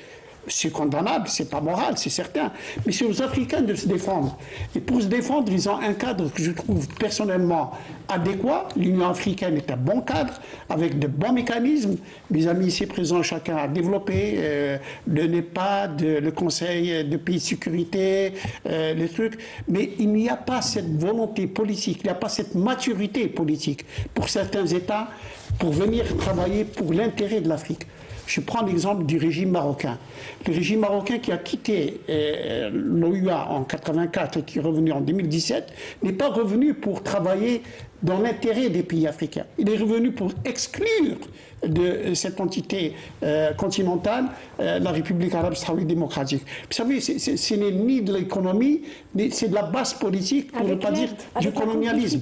C'est condamnable, c'est pas moral, c'est certain. Mais c'est aux Africains de se défendre. Et pour se défendre, ils ont un cadre que je trouve personnellement adéquat. L'Union africaine est un bon cadre, avec de bons mécanismes. Mes amis ici présents, chacun a développé le NEPAD, le Conseil de pays de sécurité, les trucs. Mais il n'y a pas cette volonté politique, il n'y a pas cette maturité politique pour certains États pour venir travailler pour l'intérêt de l'Afrique. Je prends l'exemple du régime marocain. Le régime marocain qui a quitté l'OUA en 1984 et qui est revenu en 2017 n'est pas revenu pour travailler dans l'intérêt des pays africains. Il est revenu pour exclure de cette entité continentale la République arabe saoudite démocratique. Vous savez, ce n'est ni de l'économie, c'est de la basse politique, pour ne pas dire du colonialisme.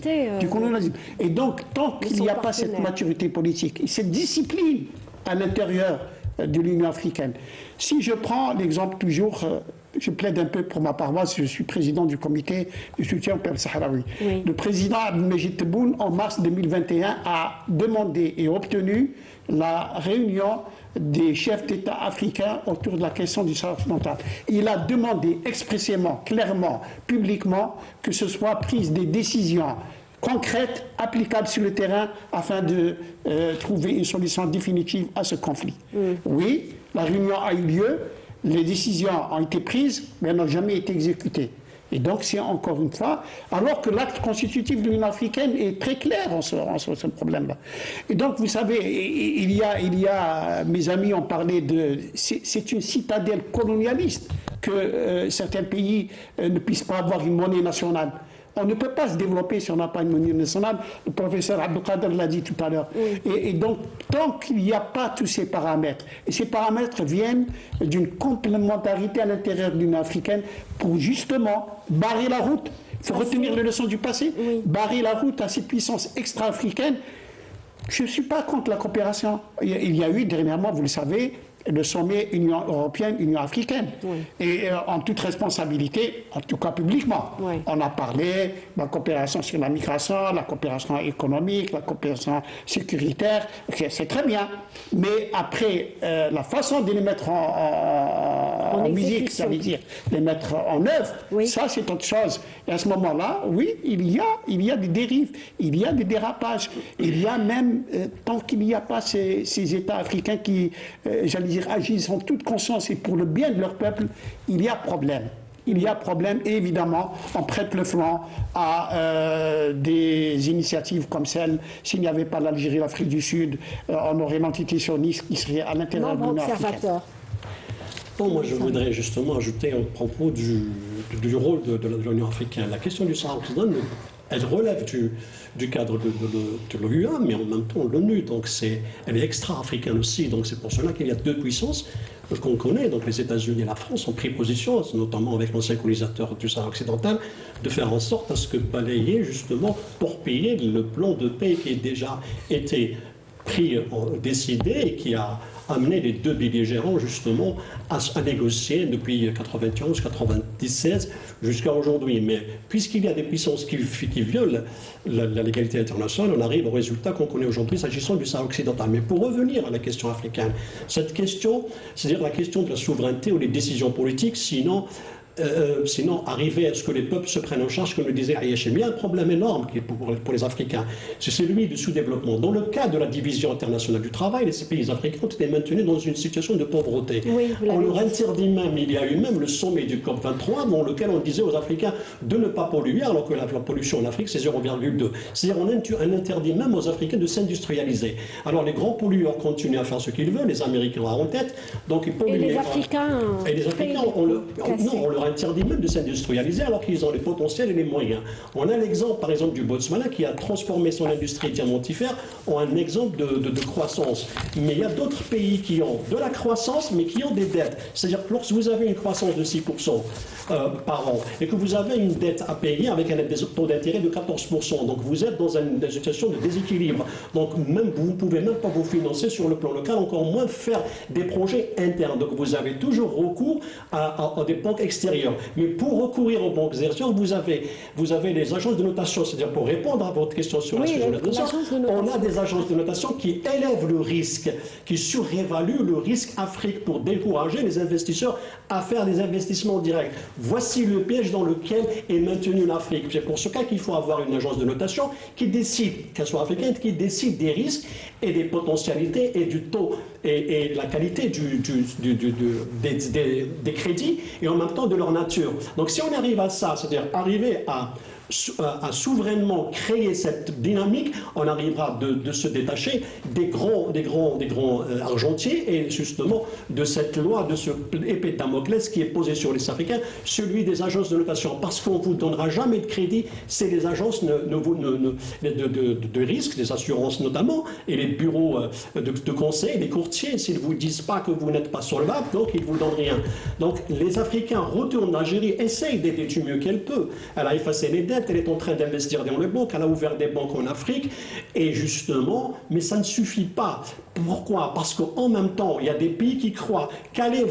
Et donc, tant qu'il n'y a pas cette maturité politique, cette discipline à l'intérieur de l'Union africaine. Si je prends l'exemple toujours, je plaide un peu pour ma paroisse, je suis président du comité de soutien au peuple sahraoui. Oui. Le président Abdelmejid Tebboune, en mars 2021, a demandé et obtenu la réunion des chefs d'État africains autour de la question du Sahara occidental. Il a demandé expressément, clairement, publiquement, que ce soit prise des décisions concrètes, applicables sur le terrain, afin de trouver une solution définitive à ce conflit. Oui, la réunion a eu lieu, les décisions ont été prises, mais elles n'ont jamais été exécutées. Et donc, c'est encore une fois, alors que l'acte constitutif de l'Union africaine est très clair en ce problème-là. Et donc, vous savez, il y a mes amis ont parlé de... C'est une citadelle colonialiste que certains pays ne puissent pas avoir une monnaie nationale. On ne peut pas se développer si on n'a pas une monnaie nationale. Le professeur Abdelkader l'a dit tout à l'heure. Oui. Et donc, tant qu'il n'y a pas tous ces paramètres, et ces paramètres viennent d'une complémentarité à l'intérieur de l'Union africaine pour justement barrer la route. Il faut retenir les leçons du passé, barrer la route à ces puissances extra-africaines. Je ne suis pas contre la coopération. Il y a eu dernièrement, vous le savez, le sommet Union européenne, Union africaine. Oui. Et en toute responsabilité, en tout cas publiquement, on a parlé de la coopération sur la migration, la coopération économique, la coopération sécuritaire, c'est très bien. Mais après, la façon de les mettre en musique, ça veut dire les mettre en œuvre, ça c'est autre chose. Et à ce moment-là, oui, il y a des dérives, il y a des dérapages, il y a même, tant qu'il n'y a pas ces États africains qui, j'allais dire, agissent en toute conscience et pour le bien de leur peuple, il y a problème. Il y a problème et évidemment, on prête le flanc à des initiatives comme celle, s'il n'y avait pas l'Algérie, l'Afrique du Sud, on aurait une entité sioniste qui serait à l'intérieur de l'Union africaine. Bon, moi, je voudrais justement ajouter un propos du rôle de l'Union africaine. La question du Sahara occidental, elle relève du cadre de l'OUA, mais en même temps l'ONU, donc elle est extra-africaine aussi, donc c'est pour cela qu'il y a deux puissances qu'on connaît, donc les États-Unis et la France ont pris position, notamment avec l'ancien colonisateur du Sahara occidental, de faire en sorte à ce que balayer justement pour payer le plan de paix qui a déjà été décidé et qui a amené les deux belligérants justement à négocier depuis 91-97 jusqu'à aujourd'hui. Mais puisqu'il y a des puissances qui violent la légalité internationale, on arrive au résultat qu'on connaît aujourd'hui s'agissant du Sahara occidental. Mais pour revenir à la question africaine, cette question, c'est-à-dire la question de la souveraineté ou des décisions politiques, sinon arriver à ce que les peuples se prennent en charge, comme le disait Ayachem. Il y a un problème énorme pour les Africains, c'est celui du sous-développement. Dans le cas de la division internationale du travail, ces pays africains ont été maintenus dans une situation de pauvreté. On leur interdit même, il y a eu même le sommet du COP23 dans lequel on disait aux Africains de ne pas polluer, alors que la pollution en Afrique c'est 0,2. C'est-à-dire on interdit même aux Africains de s'industrialiser. Alors les grands pollueurs continuent à faire ce qu'ils veulent, les Américains en tête, donc ils polluent. Et les Africains on leur interdit même de s'industrialiser alors qu'ils ont les potentiels et les moyens. On a l'exemple par exemple du Botswana qui a transformé son industrie diamantifère en un exemple de croissance. Mais il y a d'autres pays qui ont de la croissance mais qui ont des dettes. C'est-à-dire que lorsque vous avez une croissance de 6% par an et que vous avez une dette à payer avec un taux d'intérêt de 14%, donc vous êtes dans une situation de déséquilibre. Donc même, vous ne pouvez même pas vous financer sur le plan local, encore moins faire des projets internes. Donc vous avez toujours recours à des banques extérieures. Mais pour recourir aux banques extérieures, vous avez les agences de notation. C'est-à-dire pour répondre à votre question sur la question de notation, on a des agences de notation qui élèvent le risque, qui surévaluent le risque Afrique pour décourager les investisseurs à faire des investissements directs. Voici le piège dans lequel est maintenue l'Afrique. C'est pour ce cas qu'il faut avoir une agence de notation qui décide, qu'elle soit africaine, qui décide des risques et des potentialités et du taux et la qualité des crédits et en même temps de leur nature. Donc si on arrive à ça, c'est-à-dire arriver à à souverainement créer cette dynamique, on arrivera de se détacher des grands argentiers et justement de cette loi, de ce épée de Damoclès qui est posée sur les Africains, celui des agences de notation. Parce qu'on ne vous donnera jamais de crédit, c'est les agences de risque, des assurances notamment, et les bureaux de conseil, les courtiers, s'ils ne vous disent pas que vous n'êtes pas solvable, donc ils ne vous donnent rien. Donc les Africains retournent l'Algérie, essayent d'aider du mieux qu'elle peut. Elle a effacé les dettes, elle est en train d'investir dans les banques, elle a ouvert des banques en Afrique, et justement, mais ça ne suffit pas. Pourquoi? Parce qu'en même temps, il y a des pays qui croient qu'aller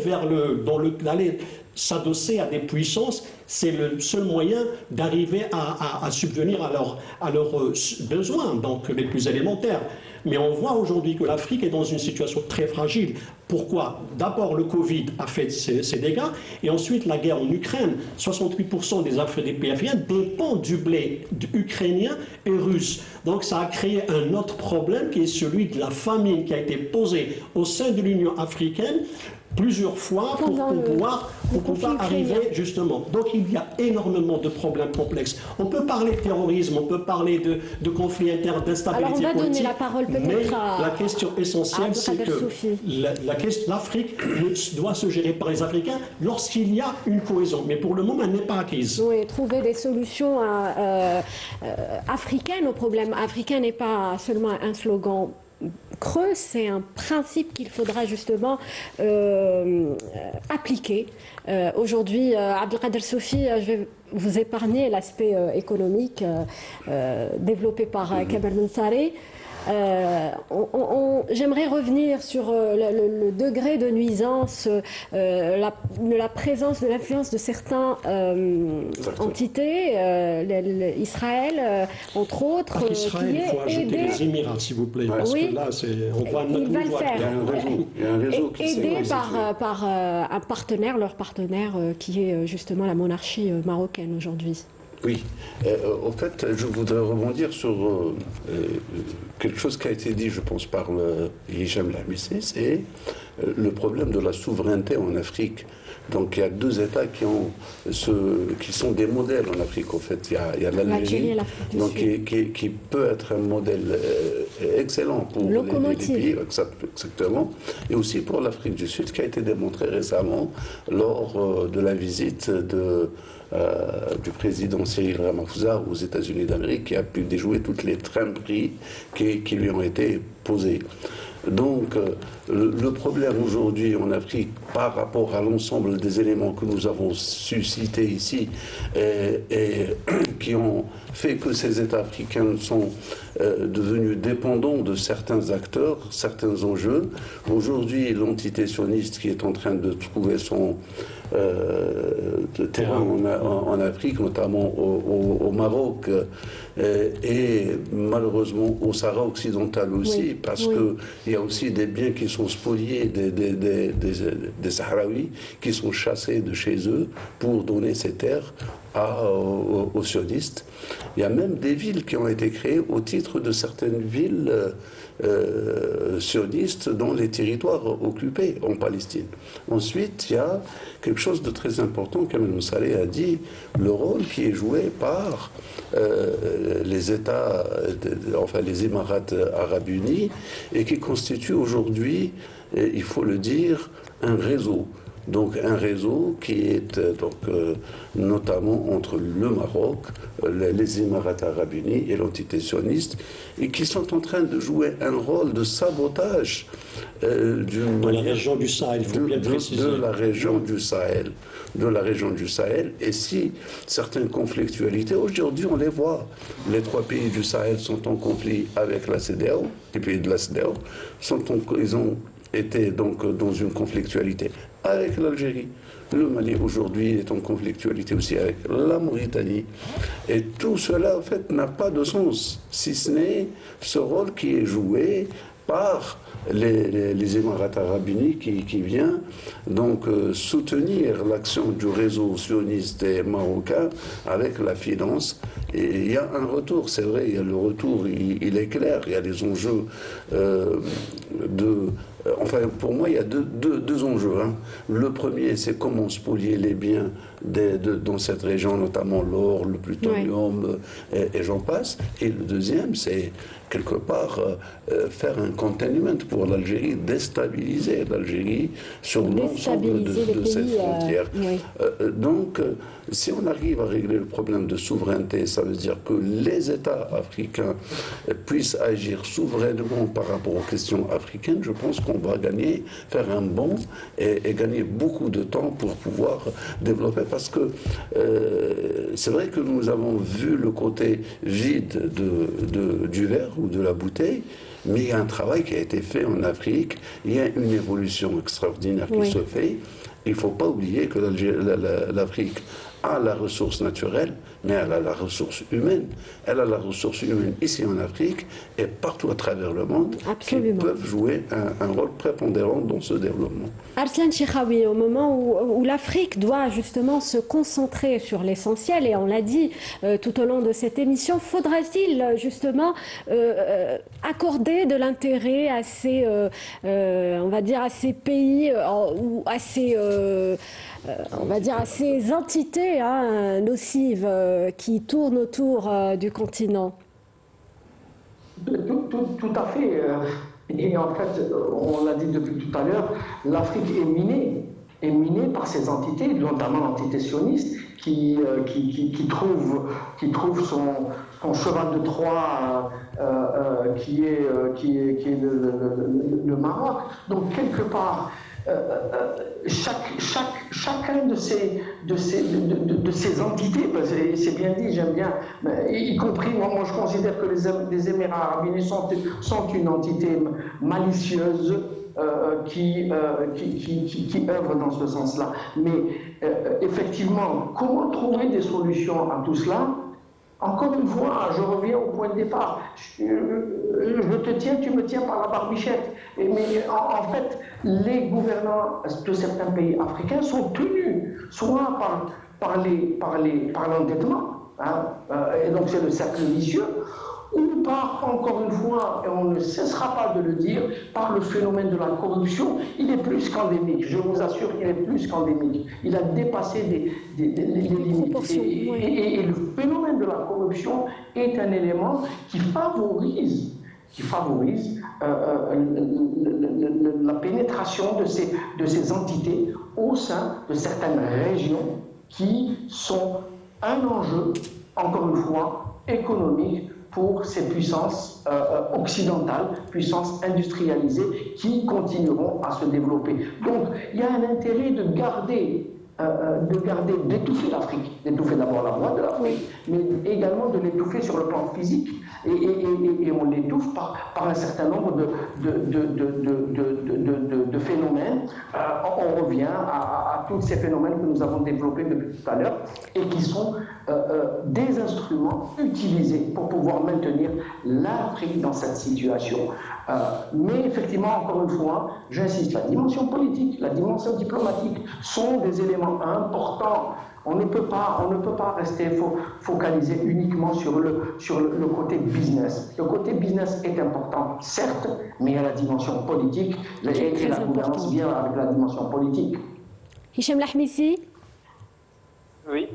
d'aller s'adosser à des puissances, c'est le seul moyen d'arriver à subvenir à leurs besoins, donc les plus élémentaires. Mais on voit aujourd'hui que l'Afrique est dans une situation très fragile. Pourquoi? D'abord, le Covid a fait ses dégâts, et ensuite la guerre en Ukraine. 68% des pays africains dépendent du blé ukrainien et russe. Donc ça a créé un autre problème qui est celui de la famine qui a été posée au sein de l'Union africaine plusieurs fois pour pouvoir arriver justement. Donc il y a énormément de problèmes complexes. On peut parler de terrorisme, on peut parler de conflits internes, d'instabilité politique. Alors on va donner la parole peut-être à la question essentielle, c'est que l'Afrique doit se gérer par les Africains lorsqu'il y a une cohésion. Mais pour le moment, elle n'est pas acquise. Oui, trouver des solutions africaines au problème africain n'est pas seulement un slogan creux, c'est un principe qu'il faudra justement appliquer. Aujourd'hui, Abdelkader Sofi, je vais vous épargner l'aspect économique développé par Kamal Mensari. J'aimerais revenir sur le degré de nuisance, la présence de l'influence de certaines entités, Israël, entre autres, Israël, il faut ajouter les Émirats, s'il vous plaît, parce que là, on voit notre pouvoir. Il y a un réseau qui aidé par un partenaire, leur partenaire, qui est justement la monarchie marocaine aujourd'hui. Oui, en fait, je voudrais rebondir sur quelque chose qui a été dit, je pense, par Hicham Lahmissé, c'est le problème de la souveraineté en Afrique. Donc il y a deux États qui sont des modèles en Afrique, en fait. Il y a l'Algérie, donc qui peut être un modèle excellent pour les pays, exactement, et aussi pour l'Afrique du Sud, qui a été démontré récemment lors de la visite du président Cyril Ramaphosa aux États-Unis d'Amérique, qui a pu déjouer toutes les trimperies qui lui ont été posées. Donc, le problème aujourd'hui en Afrique, par rapport à l'ensemble des éléments que nous avons suscités ici, et qui ont fait que ces États africains sont devenus dépendants de certains acteurs, certains enjeux. Aujourd'hui, l'entité sioniste qui est en train de trouver son terrain en Afrique, notamment au Maroc, et malheureusement au Sahara occidental aussi, parce qu'il y a aussi des biens qui sont spoliés des Sahraouis, qui sont chassés de chez eux pour donner ces terres aux sionistes. Il y a même des villes qui ont été créées au titre de certaines villes sionistes dans les territoires occupés en Palestine. Ensuite, il y a quelque chose de très important, Kamal Moussaré a dit, le rôle qui est joué par les États, enfin les Émirats arabes unis, et qui constitue aujourd'hui, il faut le dire, un réseau. Donc un réseau qui est notamment entre le Maroc, les Émirats arabes unis et l'entité sioniste, et qui sont en train de jouer un rôle de sabotage de la région du Sahel, il faut bien préciser. De la région du Sahel. Et si certaines conflictualités, aujourd'hui on les voit, les trois pays du Sahel sont en conflit avec la CEDEAO, les pays de la CEDEAO, ils ont été donc dans une conflictualité avec l'Algérie. Le Mali aujourd'hui est en conflictualité aussi avec la Mauritanie. Et tout cela en fait n'a pas de sens, si ce n'est ce rôle qui est joué par les Émirats arabes unis qui vient donc soutenir l'action du réseau sioniste et marocain avec la finance. Et il y a un retour, c'est vrai, il y a le retour, il est clair, il y a des enjeux Enfin, pour moi, il y a deux enjeux. Hein. Le premier, c'est comment spolier les biens dans cette région, notamment l'or, le plutonium, et j'en passe. Et le deuxième, c'est quelque part faire un containment pour l'Algérie, déstabiliser l'Algérie sur l'ensemble de cette frontière. Donc, si on arrive à régler le problème de souveraineté, ça veut dire que les États africains puissent agir souverainement par rapport aux questions africaines. Je pense qu'on va gagner, faire un bond et gagner beaucoup de temps pour pouvoir développer. Parce que c'est vrai que nous avons vu le côté vide du verre ou de la bouteille, mais il y a un travail qui a été fait en Afrique, il y a une évolution extraordinaire qui se fait. Il ne faut pas oublier que l'Afrique a la ressource naturelle, mais elle a la ressource humaine. Elle a la ressource humaine ici en Afrique et partout à travers le monde qui peuvent jouer un rôle prépondérant dans ce développement. Arslan Cheikhaoui, au moment où l'Afrique doit justement se concentrer sur l'essentiel, et on l'a dit tout au long de cette émission, faudra-t-il justement accorder de l'intérêt à ces, on va dire, à ces pays ou à ces on va dire à ces entités nocives qui tournent autour du continent? Tout à fait. Et en fait, on l'a dit depuis tout à l'heure, l'Afrique est minée par ces entités, notamment l'entité sioniste, qui trouve son cheval de Troie qui est le Maroc. Donc quelque part, chacun de ces entités, c'est bien dit, j'aime bien, y compris moi je considère que les Émirats arabes unis sont une entité malicieuse qui œuvre dans ce sens-là. Mais effectivement, comment trouver des solutions à tout cela? Encore une fois, je reviens au point de départ. Je te tiens, tu me tiens par la barbichette. Mais en fait, les gouvernants de certains pays africains sont tenus, soit par l'endettement, et donc c'est le cercle vicieux, ou par, encore une fois, et on ne cessera pas de le dire, par le phénomène de la corruption. Il est plus qu'endémique, je vous assure qu'il est plus qu'endémique. Il a dépassé les limites. Et le phénomène de la corruption est un élément qui favorise la pénétration de ces entités au sein de certaines régions qui sont un enjeu, encore une fois, économique pour ces puissances occidentales, puissances industrialisées qui continueront à se développer. Donc il y a un intérêt d'étouffer l'Afrique, d'étouffer d'abord la voix de l'Afrique, mais également de l'étouffer sur le plan physique, et on l'étouffe par un certain nombre de phénomènes. On revient à tous ces phénomènes que nous avons développés depuis tout à l'heure et qui sont des instruments utilisés pour pouvoir maintenir l'Afrique dans cette situation. Mais effectivement, encore une fois, j'insiste, la dimension politique, la dimension diplomatique sont des éléments importants. On ne peut pas rester focalisé uniquement sur le côté business. Le côté business est important, certes, mais il y a la dimension politique et la gouvernance vient avec la dimension politique. Hicham Lahmisi? Oui.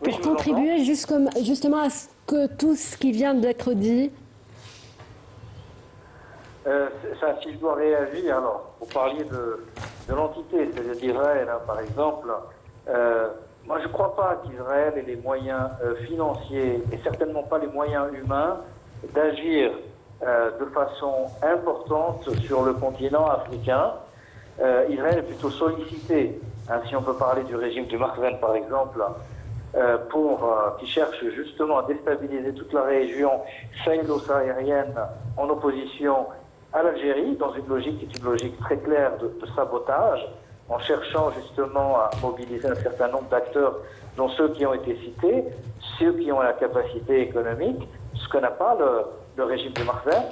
Pour contribuer justement à ce que tout ce qui vient d'être dit. Si je dois réagir, alors, vous parliez de l'entité, c'est-à-dire Israël, par exemple. Moi, je ne crois pas qu'Israël ait les moyens financiers et certainement pas les moyens humains d'agir de façon importante sur le continent africain. Israël est plutôt sollicité, si on peut parler du régime du Mahven, par exemple, qui cherche justement à déstabiliser toute la région sahélo-saharienne en opposition à l'Algérie, dans une logique qui est une logique très claire de sabotage, en cherchant justement à mobiliser un certain nombre d'acteurs, dont ceux qui ont été cités, ceux qui ont la capacité économique, ce que n'a pas le régime de Marseille.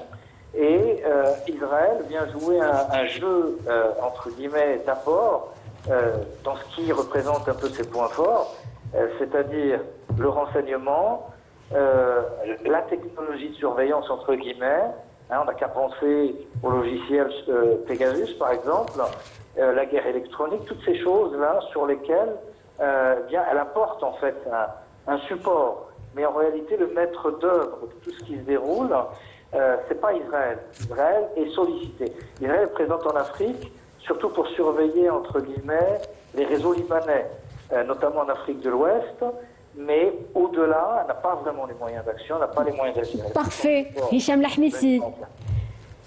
Et Israël vient jouer un jeu, entre guillemets, d'apport dans ce qui représente un peu ses points forts, c'est-à-dire le renseignement, la technologie de surveillance, entre guillemets, Hein, on n'a qu'à penser au logiciel Pegasus, par exemple, la guerre électronique, toutes ces choses-là sur lesquelles bien, elle apporte en fait un support. Mais en réalité, le maître d'œuvre de tout ce qui se déroule, c'est pas Israël. Israël est sollicité. Israël est présent en Afrique, surtout pour surveiller, entre guillemets, les réseaux libanais, notamment en Afrique de l'Ouest, mais au-delà, elle n'a pas vraiment les moyens d'action, elle n'a pas les moyens d'agir. Parfait. Hicham Lahmissi.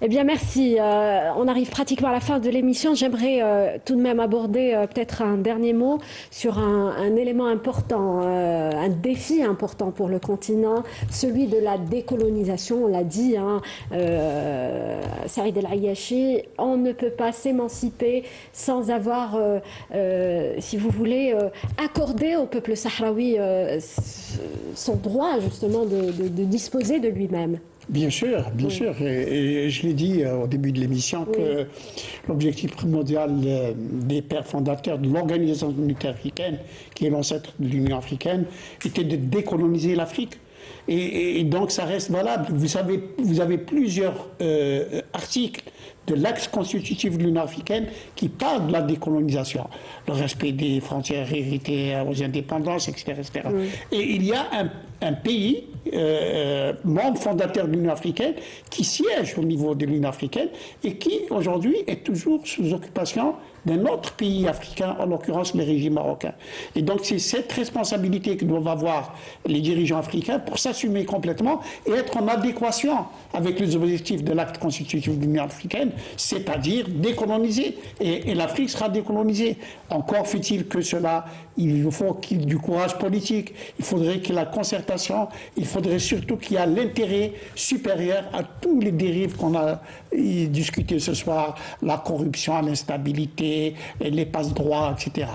Eh bien, merci. On arrive pratiquement à la fin de l'émission. J'aimerais tout de même aborder peut-être un dernier mot sur un élément important, un défi important pour le continent, celui de la décolonisation. On l'a dit, hein, Saïd El-Ayachi, on ne peut pas s'émanciper sans avoir, si vous voulez, accordé au peuple sahraoui son droit justement de disposer de lui-même. Bien sûr, bien sûr. Et je l'ai dit au début de l'émission que l'objectif primordial des pères fondateurs de l'Organisation unitaire africaine, qui est l'ancêtre de l'Union africaine, était de décoloniser l'Afrique. Et donc ça reste valable. Vous avez plusieurs articles de l'acte constitutif de l'Union africaine qui parlent de la décolonisation, le respect des frontières héritées aux indépendances, etc. etc. Et il y a un pays, membre fondateur de l'Union africaine, qui siège au niveau de l'Union africaine et qui aujourd'hui est toujours sous occupation d'un autre pays africain, en l'occurrence le régime marocain. Et donc c'est cette responsabilité que doivent avoir les dirigeants africains pour s'assumer complètement et être en adéquation avec les objectifs de l'acte constitutif de l'Union africaine, c'est-à-dire décoloniser. Et l'Afrique sera décolonisée. Encore faut-il que cela, il faut qu'il y ait du courage politique, il faudrait qu'il y ait la concertation, il faudrait surtout qu'il y ait l'intérêt supérieur à tous les dérives qu'on a discuté ce soir, la corruption, l'instabilité, les passe-droits, etc.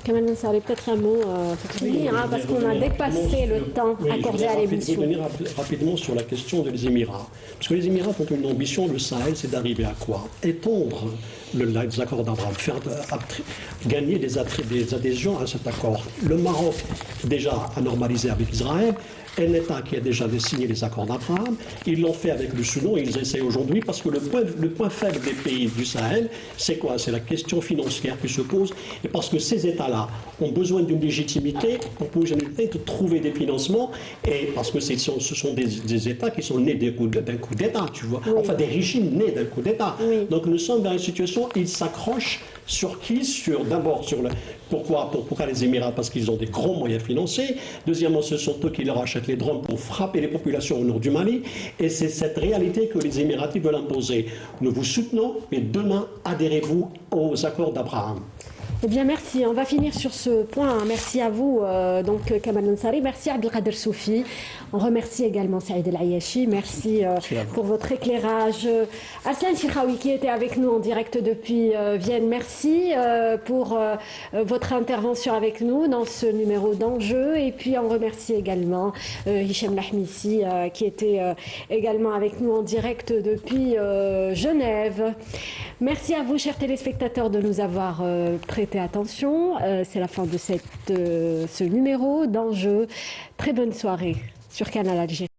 Kamal Nansari, peut-être un mot pour finir, parce qu'on a dépassé le temps accordé à l'émission. Je vais revenir rapidement sur la question des Émirats. Parce que les Émirats ont une ambition, le Sahel, c'est d'arriver à quoi? Étendre les accords d'Abraham, faire gagner des adhésions à cet accord. Le Maroc, déjà, a normalisé avec Israël. Un État qui a déjà signé les accords d'Abraham. Ils l'ont fait avec le Soudan et ils essaient aujourd'hui parce que le point faible des pays du Sahel, c'est quoi? C'est la question financière qui se pose. Et parce que ces États-là ont besoin d'une légitimité pour pouvoir trouver des financements et parce que ce sont des États qui sont nés d'un coup d'État, tu vois. Oui. Enfin, des régimes nés d'un coup d'État. Oui. Donc nous sommes dans une situation, ils s'accrochent sur qui? D'abord sur le... Pourquoi les Émirats? Parce qu'ils ont des gros moyens financiers. Deuxièmement, ce sont eux qui leur achètent les drones pour frapper les populations au nord du Mali. Et c'est cette réalité que les Émiratis veulent imposer. Nous vous soutenons, mais demain, adhérez-vous aux accords d'Abraham. Eh bien, merci. On va finir sur ce point. Merci à vous, donc Kamal Nansari. Merci Abdelkader Soufi. On remercie également Saïd El-Ayachi. Merci pour votre éclairage. Aslan Chirhaoui qui était avec nous en direct depuis Vienne. Merci pour votre intervention avec nous dans ce numéro d'Enjeu. Et puis, on remercie également Hicham Lahmissi qui était également avec nous en direct depuis Genève. Merci à vous, chers téléspectateurs, de nous avoir prêté attention. C'est la fin de ce numéro d'Enjeu. Très bonne soirée sur Canal Algérie.